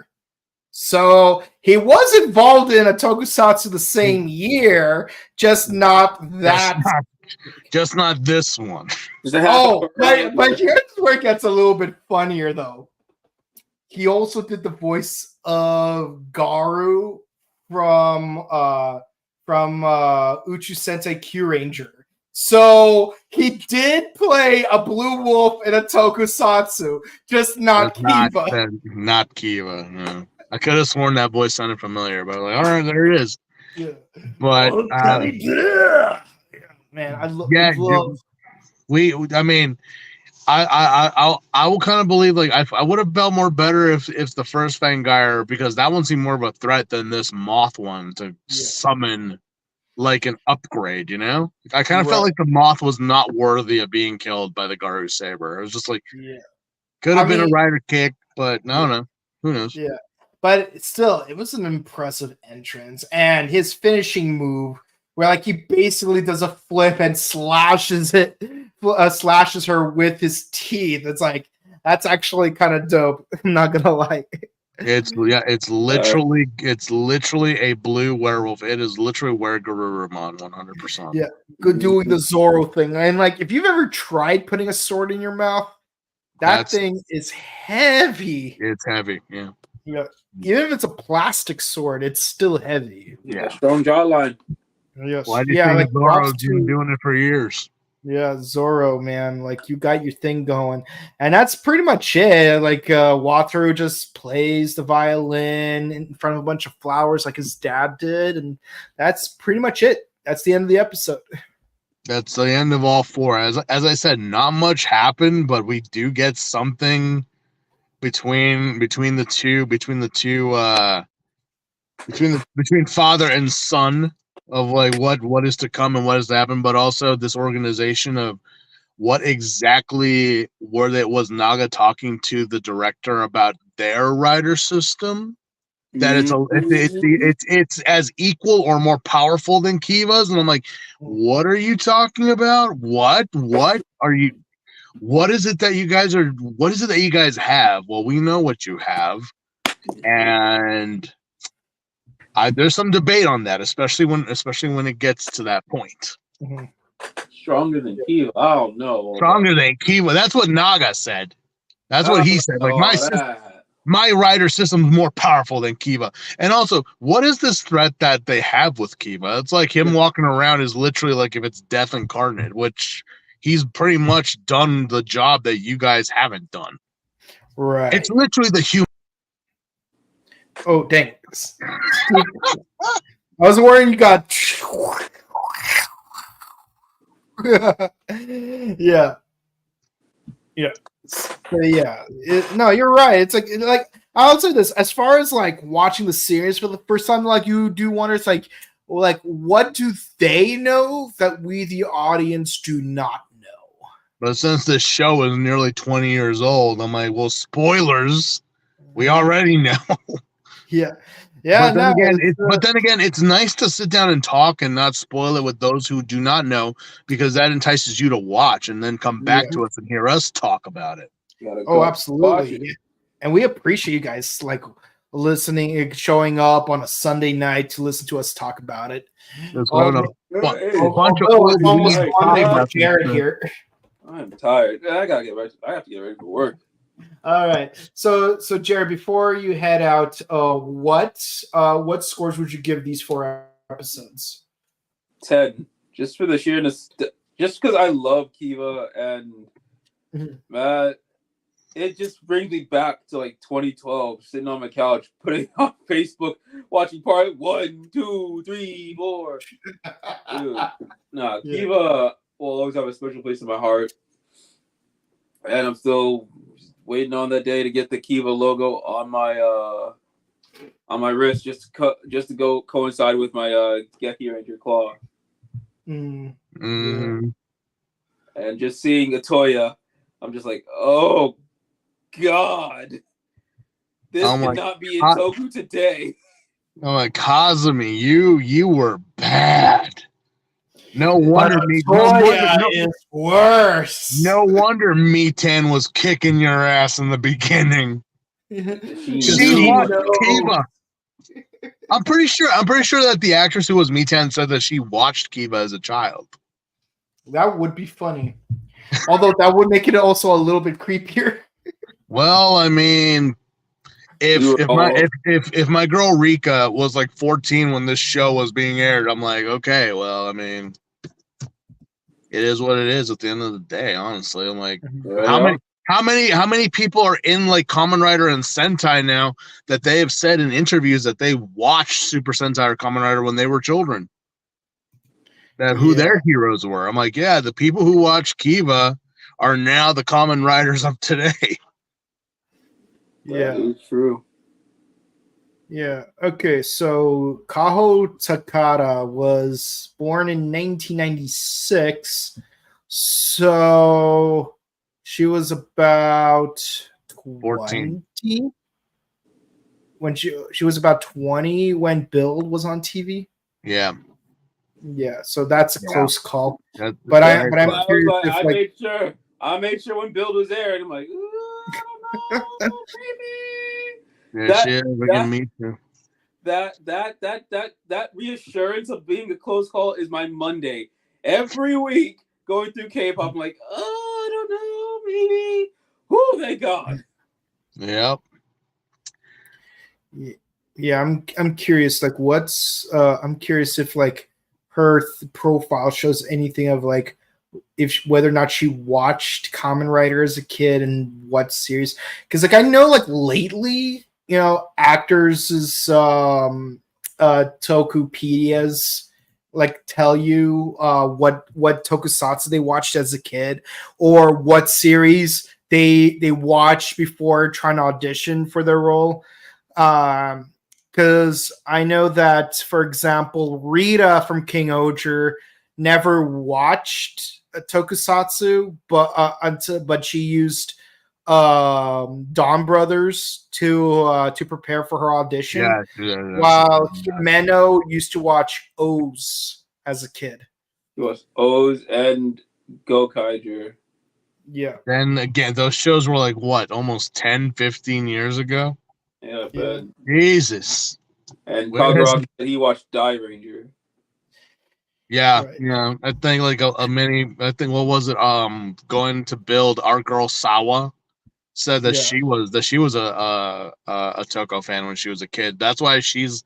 So he was involved in a tokusatsu the same year, just not that. Just not this one. But here's where it gets a little bit funnier, though. He also did the voice of Garu from Uchu Sensei Q Ranger. So he did play a blue wolf in a tokusatsu, just not Kiva. Not Kiva. No. I could have sworn that voice sounded familiar, but all right, there it is. Yeah. But man, I love. I will kind of believe like I would have felt more better if the first Fangire, because that one seemed more of a threat than this Moth one to summon like an upgrade, you know? I kind of felt like the Moth was not worthy of being killed by the Garu Saber. It was just like, could have been a rider kick, but no, who knows? Yeah, but still, it was an impressive entrance, and his finishing move, where like he basically does a flip and slashes her with his teeth. It's like that's actually kind of dope. I'm not gonna lie. It's literally a blue werewolf. It is literally Wergarurumon 100%. Yeah, good doing the Zoro thing. And like if you've ever tried putting a sword in your mouth, that thing is heavy. It's heavy, yeah. Yeah. Even if it's a plastic sword, it's still heavy. Yeah, strong jawline. Yes. Why do you think Zoro's been doing it for years? Yeah, Zoro, man, like you got your thing going, and that's pretty much it. Like Wataru just plays the violin in front of a bunch of flowers, like his dad did, and that's pretty much it. That's the end of the episode. That's the end of all four. As I said, not much happened, but we do get something between father and son of like what is to come and what is to happen, but also this organization of what exactly was Naga talking to the director about their rider system. That it's as equal or more powerful than Kiva's, and I'm like, what are you talking about? What are you? What is it that you guys are? What is it that you guys have? Well, we know what you have, and there's some debate on that, especially when it gets to that point. Stronger than Kiva? I don't know. Stronger than Kiva. That's what Naga said. That's what he said. Like my rider system is more powerful than Kiva. And also, what is this threat that they have with Kiva? It's like him walking around is literally like if it's death incarnate, which he's pretty much done the job that you guys haven't done. Right. It's literally the human. Oh, dang. I was worried you got. Yeah. No, you're right. It's like I'll say this. As far as like watching the series for the first time, like you do wonder, it's like what do they know that we, the audience, do not know? But since this show is nearly 20 years old, I'm like, well, spoilers. We already know. Yeah. But then again, it's nice to sit down and talk and not spoil it with those who do not know, because that entices you to watch and then come back to us and hear us talk about it. Oh, absolutely. And we appreciate you guys like listening, showing up on a Sunday night to listen to us talk about it. Jared here. I'm tired. I have to get ready for work. All right. So Jared, before you head out, what scores would you give these 4 episodes? 10. Just for the sheerness, just because I love Kiva, and it just brings me back to like 2012, sitting on my couch, putting on Facebook, watching part 1, 2, 3, 4. Dude, Kiva will always have a special place in my heart, and I'm still waiting on that day to get the Kiva logo on my wrist, just to go coincide with my Geki Ranger claw. And just seeing Atoya, I'm just like, oh God, this could not be in Toku today. Oh my Kazumi, you were bad. No wonder is worse. No wonder Mitan was kicking your ass in the beginning. She watched Kiva. I'm pretty sure that the actress who was Mitan said that she watched Kiva as a child. That would be funny. Although that would make it also a little bit creepier. Well, I mean, if my girl Rika was like 14 when this show was being aired, I'm like, okay, well, I mean, it is what it is at the end of the day, honestly. I'm like, how many people are in like Kamen Rider and Sentai now that they have said in interviews that they watched Super Sentai or Kamen Rider when they were children? That who their heroes were. I'm like, yeah, the people who watch Kiva are now the Kamen Riders of today. Yeah, it's true. Yeah. Okay. So Kaho Takada was born in 1996. So she was about 14. 20 when she was about 20 when Build was on TV. Yeah. Yeah. So that's a close call. That's But I'm I curious was if I made sure when Build was there, and I'm like, ooh, I don't know, maybe. yeah, she is looking me too. That reassurance of being a close call is my Monday. Every week going through K-pop, I'm like, oh, I don't know, maybe. Whoo, thank God. Yep. Yeah, I'm curious. Like, I'm curious if like her profile shows anything of like whether or not she watched Kamen Rider as a kid and what series. Because like I know like lately, actors is Tokupedias like tell you what tokusatsu they watched as a kid or what series they watched before trying to audition for their role. Because I know that, for example, Rita from King Oger never watched tokusatsu, but she used Dawn Brothers to prepare for her audition. Yeah. While Himeno used to watch O's as a kid. He was O's and Gokaiger. Yeah. Then again, those shows were like what, almost 10, 15 years ago? Yeah, but Jesus. and Kagura said he watched Die Ranger. Yeah, Right. yeah. I think like a mini. I think what was it? Going to Build, our girl Sawa said that she was a Toko fan when she was a kid. That's why she's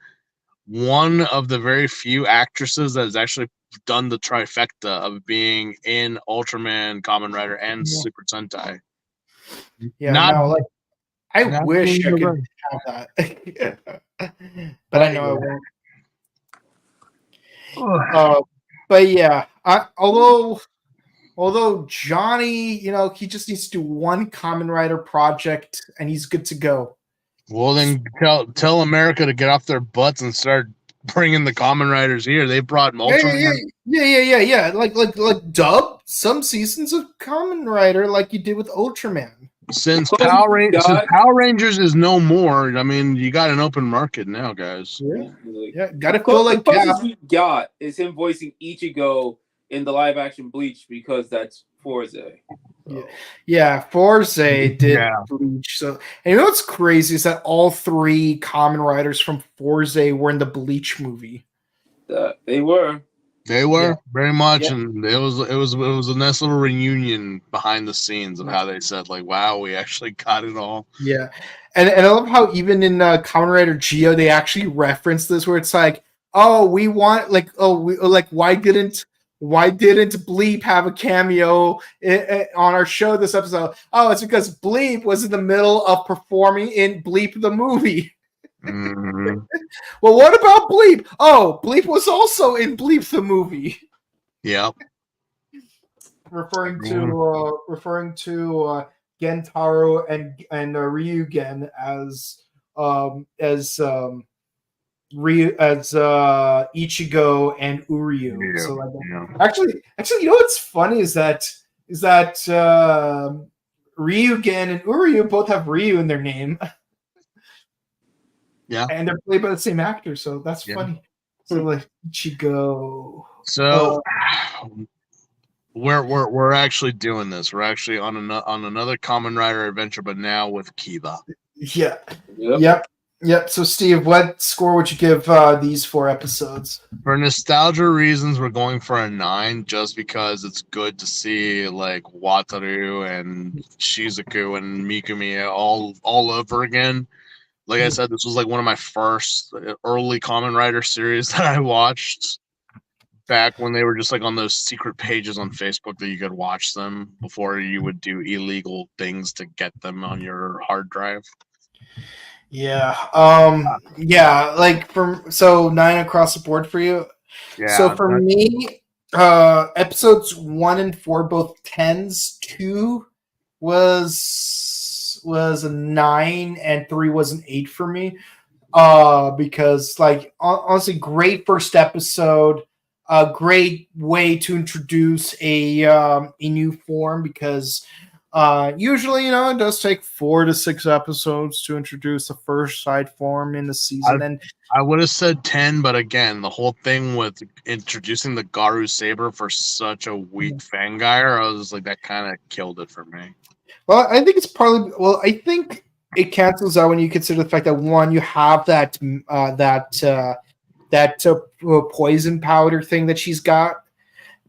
one of the very few actresses that has actually done the trifecta of being in Ultraman, Kamen Rider, and Super Sentai. Yeah, I wish I could have that, but I know I won't. But yeah, although Johnny, he just needs to do one Kamen Rider project and he's good to go. Well, then tell America to get off their butts and start bringing the Kamen Riders here. They brought Ultraman. Yeah. Like dub some seasons of Kamen Rider like you did with Ultraman. Since Power Rangers is no more, I mean, you got an open market now, guys. Yeah, gotta fill like the closest we got is him voicing Ichigo in the live action Bleach because that's Forze. Yeah, Forze did Bleach. So, and you know what's crazy is that all three Kamen Riders from Forze were in the Bleach movie. They were very much, and it was a nice little reunion behind the scenes of how they said like, "Wow, we actually got it all." Yeah, and I love how even in Kamen Rider Geo they actually reference this where it's like, "Oh, we want why didn't Bleep have a cameo on our show this episode? Oh, it's because Bleep was in the middle of performing in Bleep the movie." Mm-hmm. Well, what about Bleep? Oh, Bleep was also in Bleep the movie. Yep. Referring to Gentaro and Ryugen as Ichigo and Uryu. Yeah. So actually, you know what's funny is that Ryugen and Uryu both have Ryu in their name. Yeah, and they're played by the same actor, so that's funny. So like Ichigo. So we're actually doing this. We're actually on another Kamen Rider adventure, but now with Kiva. Yeah. Yep. So Steve, what score would you give these 4 episodes? For nostalgia reasons, we're going for a 9, just because it's good to see like Wataru and Shizuku and Mikumi all over again. Like I said, this was like one of my first early Kamen Rider series that I watched back when they were just like on those secret pages on Facebook that you could watch them before you would do illegal things to get them on your hard drive. Yeah. Like so 9 across the board for you. Yeah. So for me, Episodes 1 and 4 both 10s. 2 was a 9 and 3 was an 8 for me. Because like honestly, great first episode, a great way to introduce a new form because usually it does take 4 to 6 episodes to introduce the first side form in the season. And I would have said 10, but again, the whole thing with introducing the Garu Saber for such a weak Fangire, I was like, that kind of killed it for me. Well, I think it's probably I think it cancels out when you consider the fact that one, you have that poison powder thing that she's got,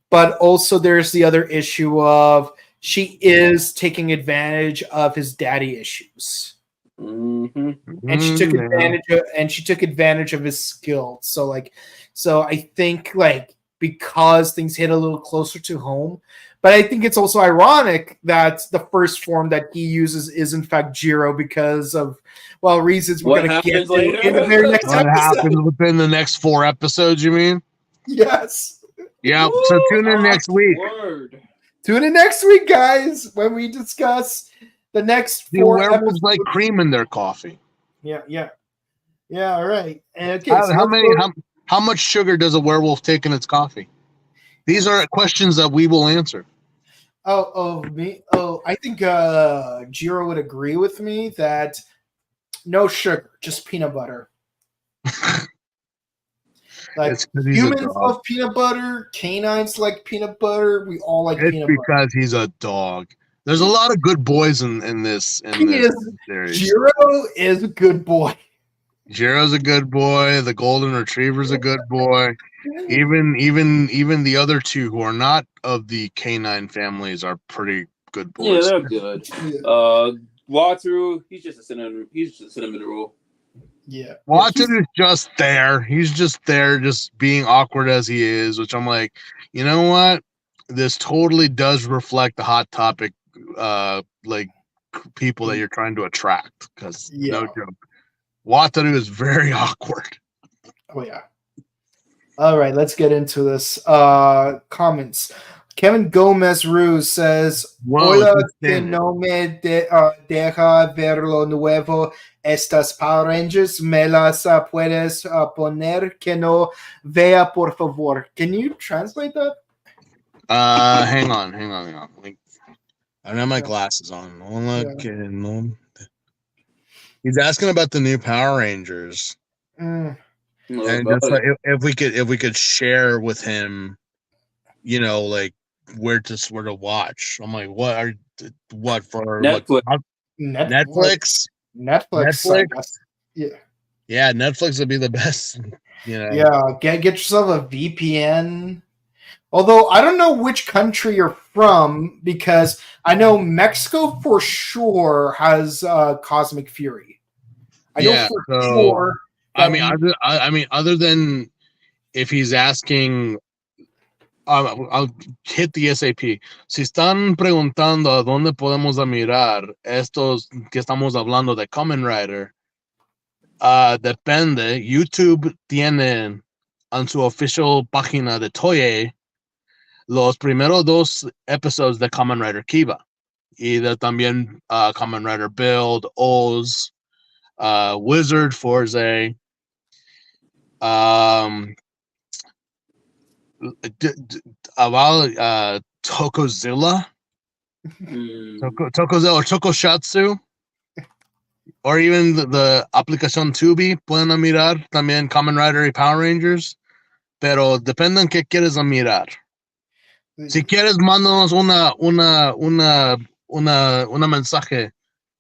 but also there's the other issue of she is taking advantage of his daddy issues, and she took advantage of his skill. So I think because things hit a little closer to home. But I think it's also ironic that the first form that he uses is in fact Jiro because of reasons we're going to get later in the very next episode. What happens within the next 4 episodes? You mean? Yes. Yeah. So tune in next week. Tune in next week, guys, when we discuss the next 4 werewolves episodes. Like cream in their coffee. Yeah. All right. Okay. How much sugar does a werewolf take in its coffee? These are questions that we will answer. Me? I think Jiro would agree with me that no sugar, just peanut butter. Humans love peanut butter, canines like peanut butter, we all like peanut butter. It's because he's a dog. There's a lot of good boys in this series. Jiro is a good boy. Jiro's a good boy. The golden retriever's a good boy. Even the other 2 who are not of the canine families are pretty good boys. Yeah, they're good. Wataru, he's just a cinnamon roll. Yeah. Wataru's just there. He's just there, just being awkward as he is, which I'm like, you know what? This totally does reflect the hot topic people that you're trying to attract. Because no joke. Wataru is very awkward. Oh yeah. All right, let's get into this. Comments. Kevin Gomez Ruz says, Hola, que no me deja ver lo nuevo estas Power Rangers. Me las puedes poner que no vea, por favor. Can you translate that? Hang on. I don't have my glasses on. He's asking about the new Power Rangers. And just if we could share with him, where to watch. I'm like, what for Netflix? Netflix. Yeah, Netflix would be the best. Yeah, get yourself a VPN. Although I don't know which country you're from, because I know Mexico for sure has Cosmic Fury. I know for sure. I mean, other than if he's asking, I'll hit the SAP. Si están preguntando a dónde podemos mirar estos que estamos hablando de Kamen Rider, depende. YouTube tiene en su oficial página de Toei los primeros 2 episodios de Kamen Rider Kiva y también Kamen Rider Build, Oz, Wizard Forze, Tokozilla, Tokozilla or Tokoshatsu, or even the aplicación Tubi pueden mirar también Kamen Rider y Power Rangers, pero depende en qué quieres mirar. Si quieres, mándanos una mensaje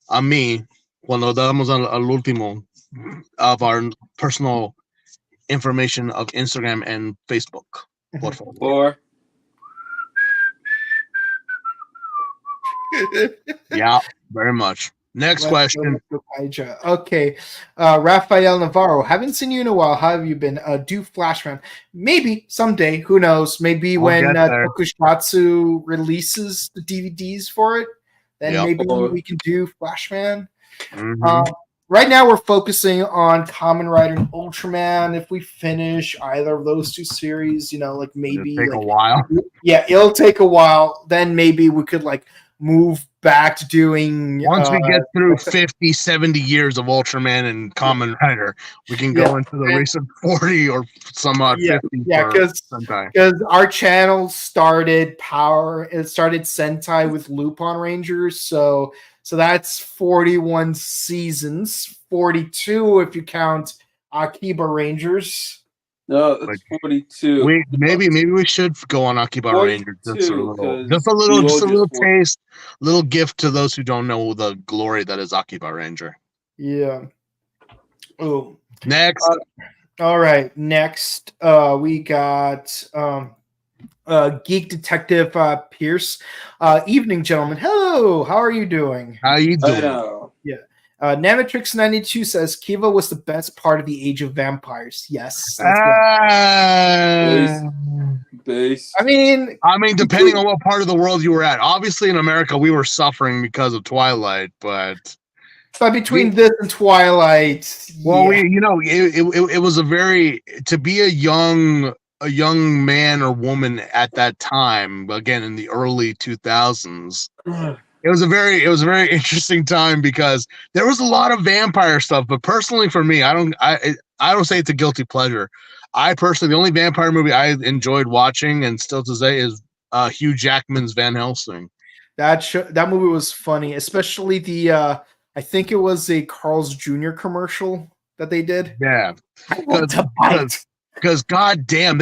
a mí cuando damos al último of our personal information of Instagram and Facebook. Por favor. Yeah, very much. Next question. Okay. Rafael Navarro, haven't seen you in a while. How have you been? Do Flashman. Maybe someday. Who knows? Maybe when Tokusatsu releases the DVDs for it, then maybe we can do Flashman. right now we're focusing on Kamen Rider and Ultraman. If we finish either of those two series, like maybe It'll take a while. Yeah, it'll take a while. Then maybe we could move back to doing once we get through 50, 70 years of Ultraman and Kamen Rider, we can go into the recent 40 or some odd 50 because our channel started Sentai with Lupin Rangers, so that's 41 seasons, 42 if you count Akiba Rangers. No, it's 42. Maybe we should go on Akiba Rangers just a little taste, little gift to those who don't know the glory that is Akiba Ranger. Yeah. Oh. Next. All right. Next, we got Geek Detective Pierce. Evening, gentlemen. Hello. How are you doing? How you doing? Yeah. Namatrix92 says Kiva was the best part of the Age of Vampires. Yes. Base. I mean, depending on what part of the world you were at. Obviously, in America, we were suffering because of Twilight, but between this and Twilight, it was a very to be a young man or woman at that time. Again, in the early 2000s. It was a very interesting time because there was a lot of vampire stuff. But personally, for me, I don't say it's a guilty pleasure. I personally, the only vampire movie I enjoyed watching and still to say is Hugh Jackman's Van Helsing. That movie was funny, especially the I think it was a Carl's Jr. commercial that they did. Yeah, because goddamn,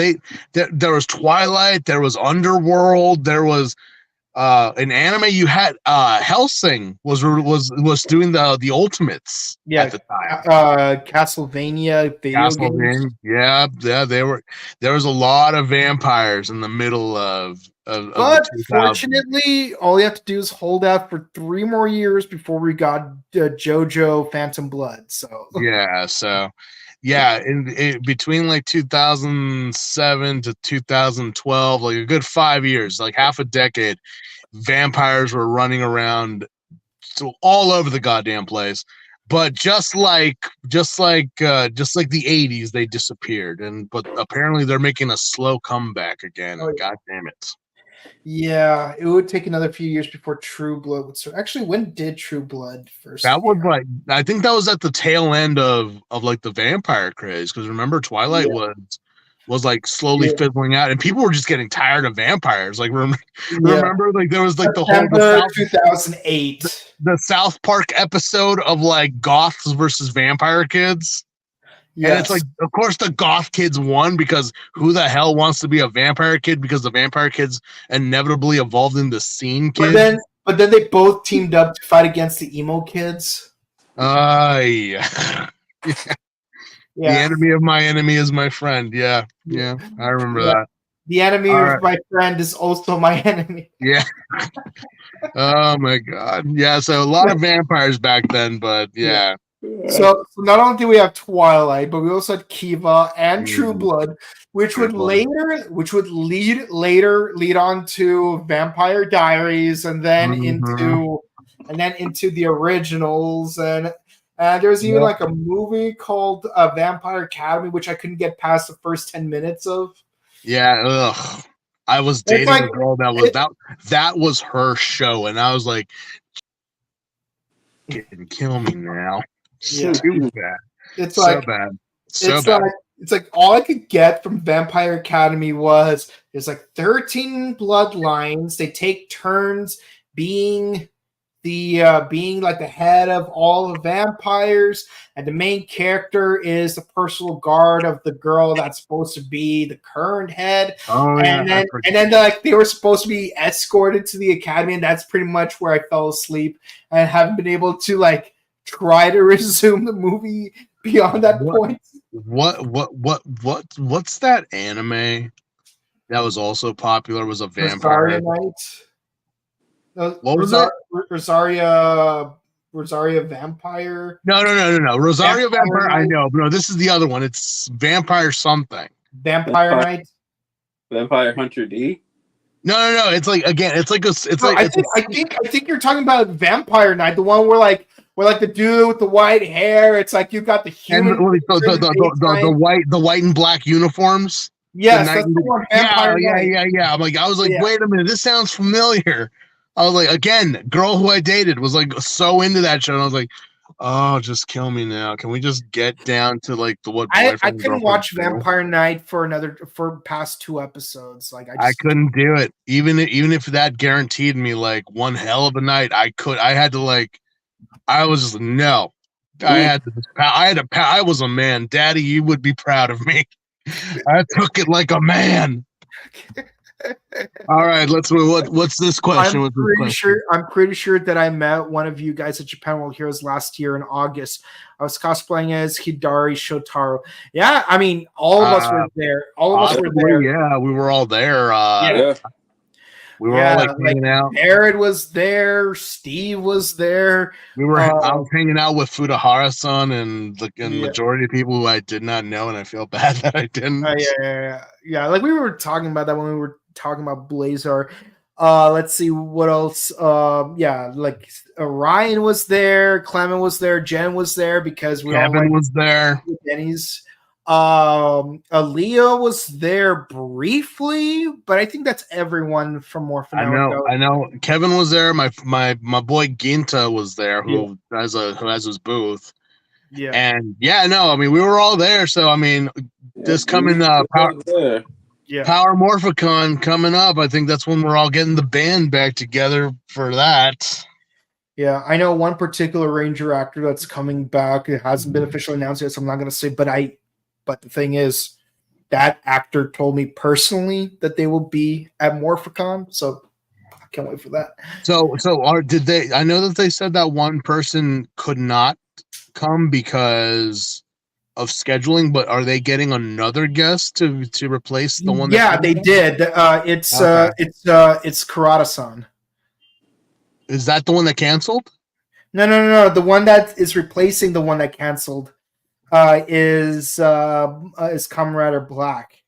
there was Twilight, there was Underworld, there was. In anime, you had Helsing was doing the Ultimates at the time. Castlevania video games. Yeah, there was a lot of vampires in the middle of but fortunately, all you have to do is hold out for 3 more years before we got JoJo Phantom Blood. So in between 2007 to 2012, a good 5 years, half a decade, vampires were running around all over the goddamn place. But just like the 80s, they disappeared, but apparently they're making a slow comeback again. Oh, God damn it. Yeah, it would take another few years before True Blood would start. Actually, when did True Blood first? That was I think that was at the tail end of the vampire craze, because remember Twilight was slowly fizzling out, and people were just getting tired of vampires. Remember there was the whole 2008 the South Park episode of goths versus vampire kids. Yes. And it's of course the goth kids won, because who the hell wants to be a vampire kid, because the vampire kids inevitably evolved into scene kids. But then they both teamed up to fight against the emo kids. Yeah. The enemy of my enemy is my friend. Yeah, I remember that. The enemy of my friend is also my enemy. Yeah. Oh my god. Yeah, so a lot of vampires back then, but yeah. So not only do we have Twilight, but we also had Kiva and True Blood, which would lead on to Vampire Diaries, and then into the originals, and there's even a movie called Vampire Academy, which I couldn't get past the first 10 minutes of. Yeah, ugh. I was dating a girl that was her show, and I was like, kill me now. Yeah. Too bad. It's so bad. So bad. It's all I could get from Vampire Academy was there's 13 bloodlines. They take turns being the head of all the vampires, and the main character is the personal guard of the girl that's supposed to be the current head. Oh, and then they were supposed to be escorted to the academy, and that's pretty much where I fell asleep and haven't been able to try to resume the movie beyond that point. What's that anime that was also popular? Was a vampire Knight? What was it? Rosaria Vampire? No. Rosario Vampire. I know, but no, this is the other one. It's Vampire something. Vampire Knight. Vampire Hunter D. No. It's I think you're talking about Vampire Knight, the one where Where like the dude with the white hair, it's like you got the And human. the white and black uniforms. Yes, that's the one. Vampire Knight. Yeah. I was like, wait a minute, this sounds familiar. I was like, again, girl who I dated was like so into that show, and I was like, oh, just kill me now. Can we just get down to like what I couldn't watch Vampire Knight for past 2 episodes. Like I couldn't do it. Even if that guaranteed me like one hell of a night, I was just no. I was a man. Daddy, you would be proud of me. I took it like a man. All right, what's this question? I'm pretty sure that I met one of you guys at Japan World Heroes last year in August. I was cosplaying as Hidari Shotaro. Yeah, I mean, all of us were there. All of us were there. Yeah, we were all there. We were all like hanging out. Jared was there. Steve was there. I was hanging out with Fudahara-san and the majority of people who I did not know, and I feel bad that I didn't. Yeah. Like we were talking about that when we were talking about Blazar. Let's see what else. Like Ryan was there. Clement was there. Jen was there because Kevin was there. Denny's. Aaliyah was there briefly, but I think that's everyone from Morphin Network. I know. Kevin was there. My boy Ginta was there, who has his booth. Yeah. And I mean, we were all there. So I mean, this coming Power Morphicon coming up, I think that's when we're all getting the band back together for that. Yeah, I know one particular Ranger actor that's coming back. It hasn't been officially announced yet, so I'm not going to say. But the thing is, that actor told me personally that they will be at Morphicon, so I can't wait for that. So did they? I know that they said that one person could not come because of scheduling, but are they getting another guest to replace the one? Yeah, they did. It's Karada-san. Is that the one that canceled? No. The one that is replacing the one that canceled is Kamen Rider Black.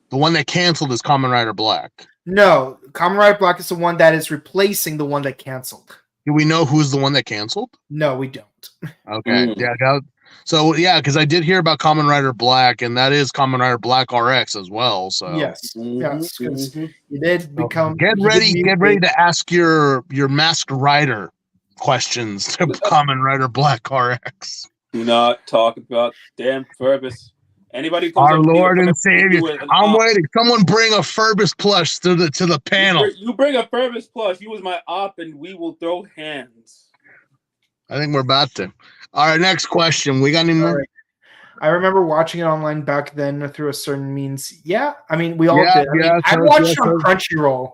The one that canceled is Kamen Rider Black. No, Kamen Rider Black is the one that is replacing the one that canceled. Do we know who's the one that canceled? No, we don't. Okay. Yeah. Because I did hear about Kamen Rider Black, and that is Kamen Rider Black RX as well. So yes, because you did become. Get ready to ask your Masked Rider questions to Kamen Rider Black RX. Do not talk about damn Furbus. Anybody comes Our Lord and Savior. I'm waiting. Someone bring a Furbus plush to the panel. You bring a Furbus plush. You was my op, and we will throw hands. I think we're about to. All right, next question. We got any more? Right. I remember watching it online back then through a certain means. Yeah, I mean, we all did. I watched it on Crunchyroll.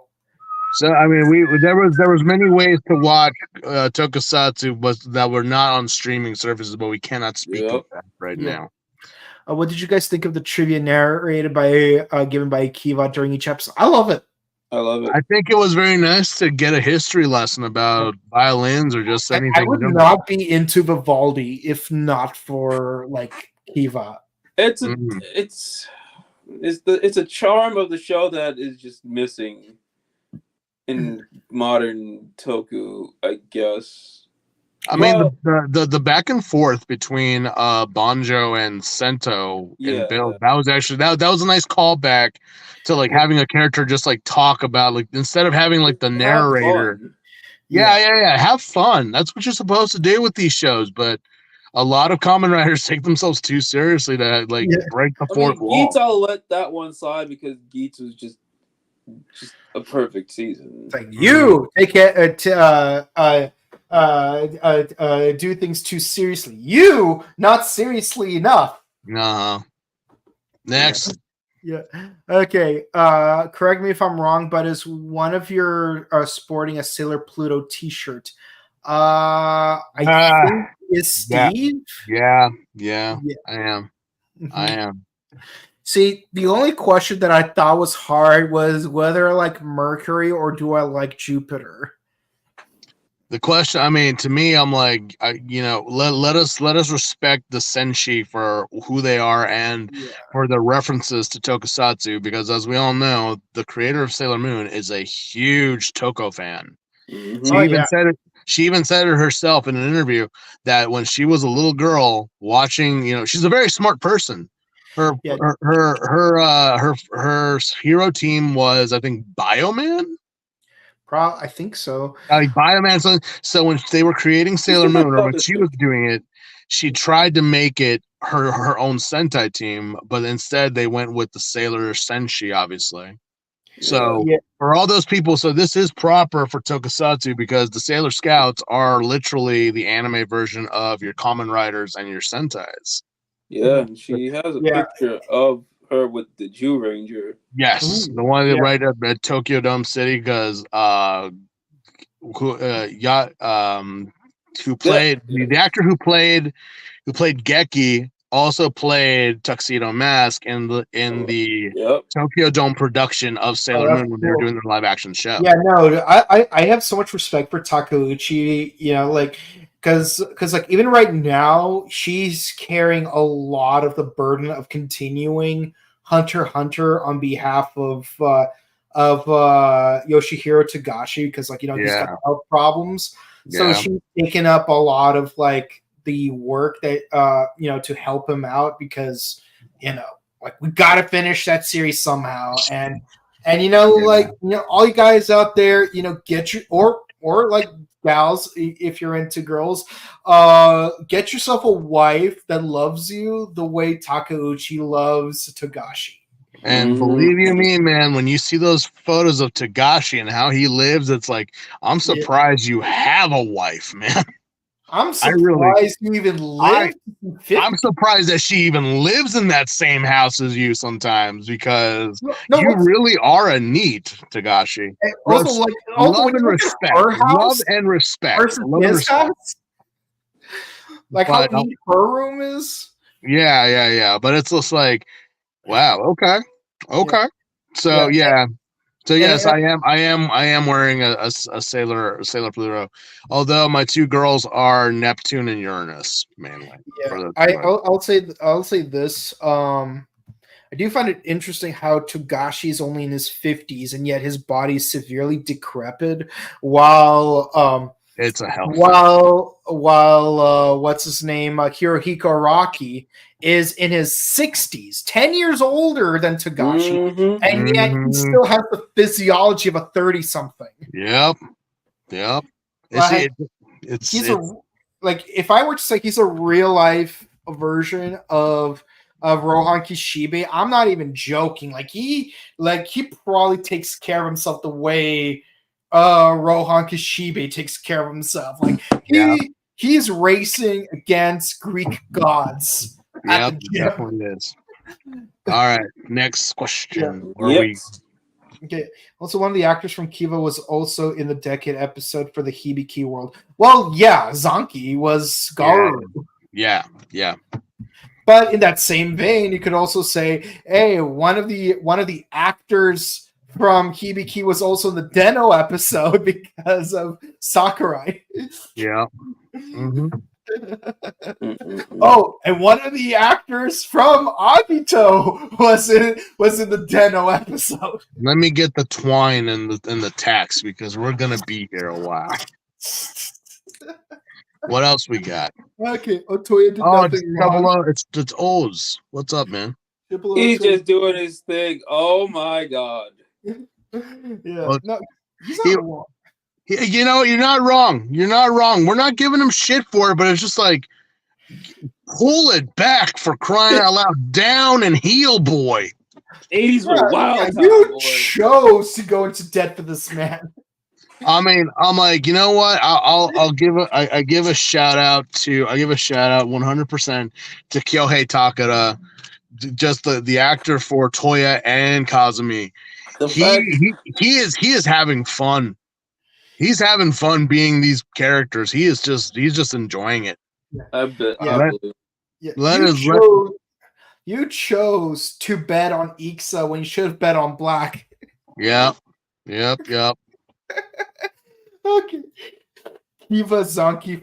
So I mean, there was many ways to watch Tokusatsu, but that were not on streaming services. But we cannot speak of that right now. What did you guys think of the trivia narrated given by Kiva during each episode? I love it. I think it was very nice to get a history lesson about violins or just anything. I would not be into Vivaldi if not for like Kiva. It's a charm of the show that is just missing in modern Toku, I guess. I mean, the back and forth between Banjo and Sento and Bill, that was actually that was a nice callback to like having a character just like talk about, like, instead of having like the narrator. Have fun. That's what you're supposed to do with these shows, but a lot of Kamen Riders take themselves too seriously to like break the fourth wall. Geets, I'll let that one slide because Geets was just a perfect season. It's like you take it do things too seriously. You not seriously enough. Next. Yeah. Okay. Correct me if I'm wrong, but is one of your sporting a Sailor Pluto T-shirt? I think is Steve. Yeah. I am. I am. See, the only question that I thought was hard was whether I like Mercury or do I like Jupiter. The question, I mean, to me, I'm like, let us respect the Senshi for who they are and for the references to Tokusatsu, because as we all know, the creator of Sailor Moon is a huge Toko fan. Mm-hmm. He even said it. She even said it herself in an interview that when she was a little girl watching, she's a very smart person. Her Yeah. her hero team was, I think, Bioman. I think so. Bioman. So when they were creating Sailor Moon, or when she was doing it, she tried to make it her own Sentai team, but instead they went with the Sailor Senshi, obviously. So for all those people, so this is proper for Tokusatsu because the Sailor Scouts are literally the anime version of your Kamen Riders and your Sentais. Yeah, she has a picture of her with the Jew Ranger. Yes, the one right at Tokyo Dome City, because who played the actor who played Geki also played Tuxedo Mask in the Tokyo Dome production of Sailor Moon when they were doing their live action show. Yeah, no, I have so much respect for Takeuchi, because like even right now she's carrying a lot of the burden of continuing Hunter x Hunter on behalf of Yoshihiro Togashi, because he's got health problems. So she's taken up a lot of the work that to help him out, because we got to finish that series somehow. And all you guys out there, get your or like gals, if you're into girls, get yourself a wife that loves you the way Takeuchi loves Togashi. And believe you me, man, when you see those photos of Togashi and how he lives, it's like, I'm surprised you have a wife, man. I'm surprised you even live. I'm surprised that she even lives in that same house as you sometimes, because you really are a neat, Togashi. Also, love and respect. Love and respect. Love and respect. Like how neat her room is. Yeah. But it's just like, wow. Okay. So So yes, I am wearing a Sailor Pluto, although my two girls are Neptune and Uranus mainly. Yeah, I'll say this. I do find it interesting how Togashi is only in his 50s and yet his body is severely decrepit, while it's a health. While what's his name, Hirohiko Araki is in his 60s, 10 years older than Togashi, and yet he still has the physiology of a 30-something. Yep. If I were to say he's a real life version of Rohan Kishibe, I'm not even joking. He probably takes care of himself the way Rohan Kishibe takes care of himself. He's racing against Greek gods. Yep, definitely is. All right, next question. Okay. Also, one of the actors from Kiva was also in the Decade episode for the Hibiki world. Well, yeah, Zanki was Garu. Yeah. But in that same vein, you could also say, hey, one of the actors from Hibiki was also in the Deno episode because of Sakurai. Yeah. Oh, and one of the actors from Agito was in the Deno episode. Let me get the twine and the tax, because we're gonna be here a while. What else we got? Okay, Otoya did nothing wrong. It's Oz. What's up, man? He's just doing his thing. Oh my god. Yeah. No, he's not wrong. You're not wrong. You're not wrong. We're not giving him shit for it, but it's just like, pull it back, for crying out loud. Down and heel, boy. 80s were wild. You chose to go into debt for this man. I mean, I'm like, you know what? I give a shout out 100% to Kyohei Takara, just the actor for Toya and Kazumi. He is having fun. He's having fun being these characters. He's just enjoying it. I bet. You chose to bet on Ixa when you should have bet on Black. Yeah. Yep. Okay. Kiva Zanki.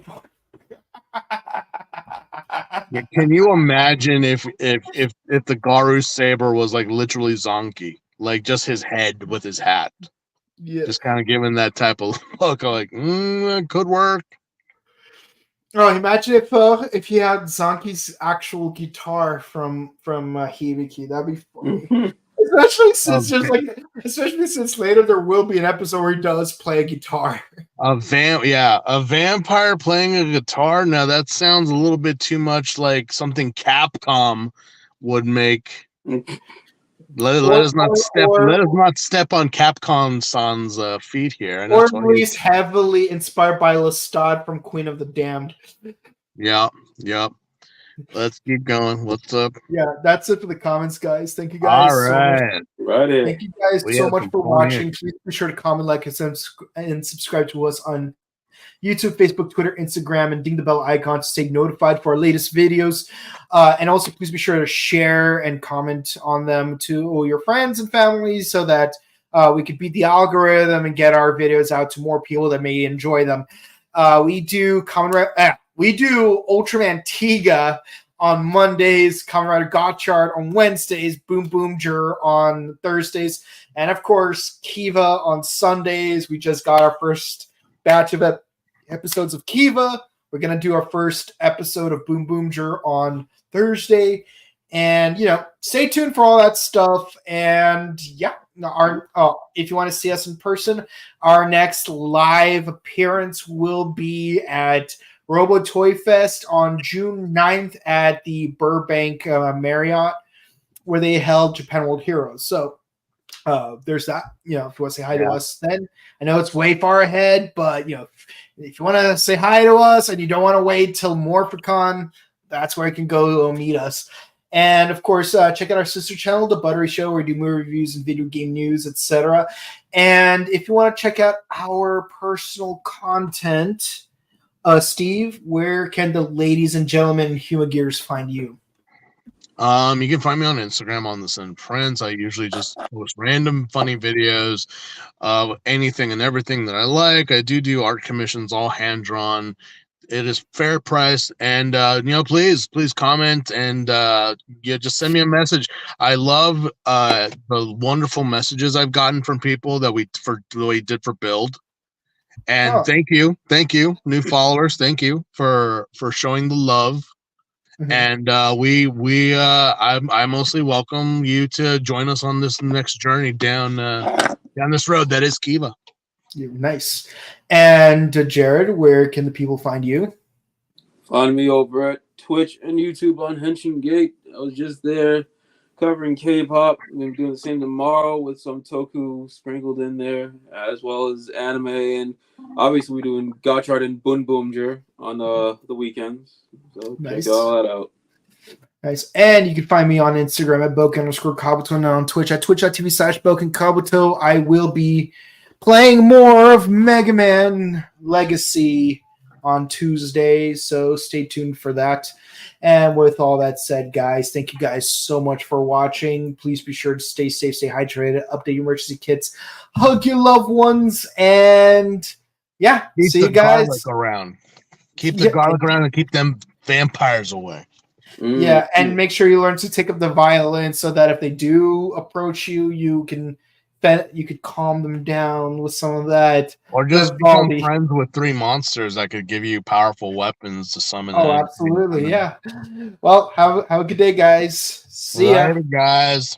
Can you imagine if the Garu saber was like literally Zanki, like just his head with his hat? Yeah. Just kind of giving that type of look, like, it could work. Oh, imagine if he had Zanki's actual guitar from Hibiki. That'd be funny. Especially since later there will be an episode where he does play a guitar. A vampire playing a guitar. Now that sounds a little bit too much like something Capcom would make. Let us not step on Capcom-san's feet here. And or at least heavily inspired by Lestat from Queen of the Damned. Yep. Let's keep going. What's up? Yeah, that's it for the comments, guys. Thank you guys so much. Right. Thank you guys so much for watching. Please be sure to comment, like, and subscribe to us on YouTube, Facebook, Twitter, Instagram, and ding the bell icon to stay notified for our latest videos. And also, please be sure to share and comment on them to all your friends and families so that we could beat the algorithm and get our videos out to more people that may enjoy them. We do Ultraman Tiga on Mondays, Kamen Rider Gotchard on Wednesdays, Boom Boom Jur on Thursdays, and of course Kiva on Sundays. We just got our first batch of episodes of Kiva. We're gonna do our first episode of Boom Boom Jur on Thursday, and stay tuned for all that stuff. And if you want to see us in person, our next live appearance will be at Robo Toy Fest on June 9th at the Burbank Marriott, where they held Japan World Heroes. So there's that. If you want to say hi to us, then I know it's way far ahead, but if you want to say hi to us and you don't want to wait till Morphicon, that's where you can go meet us. And of course, check out our sister channel, The Buttery Show, where we do movie reviews and video game news, etc. And if you want to check out our personal content, Steve, where can the ladies and gentlemen in Huma Gears find you? You can find me on Instagram on the Sin Friends. I usually just post random funny videos of anything and everything that I like. I do art commissions, all hand drawn. It is fair price, and please comment and just send me a message. I love the wonderful messages I've gotten from people that we did for Build. And thank you, new followers. Thank you for showing the love. Mm-hmm. And I mostly welcome you to join us on this next journey down this road that is Kiva. Nice. And Jared, where can the people find you? Find me over at Twitch and YouTube on Henshin Gate. I was just there covering K-pop. I'm going to be doing the same tomorrow with some Toku sprinkled in there, as well as anime. And obviously we're doing Gotchard and Boom Boom Jur on the weekends. So nice. Check all that out. Nice. And you can find me on Instagram at Boken_Kabuto and on Twitch at twitch.tv/BokenKabuto. I will be playing more of Mega Man Legacy on Tuesday, so stay tuned for that. And with all that said, guys, thank you guys so much for watching. Please be sure to stay safe, stay hydrated, update your emergency kits, hug your loved ones, and see you guys. Keep the garlic around and keep them vampires away. Yeah, and make sure you learn to take up the violence so that if they do approach you, you could calm them down with some of that. Or just become friends with 3 monsters that could give you powerful weapons to summon them. Oh, absolutely, yeah. Well, have a good day, guys. See ya. Later, guys.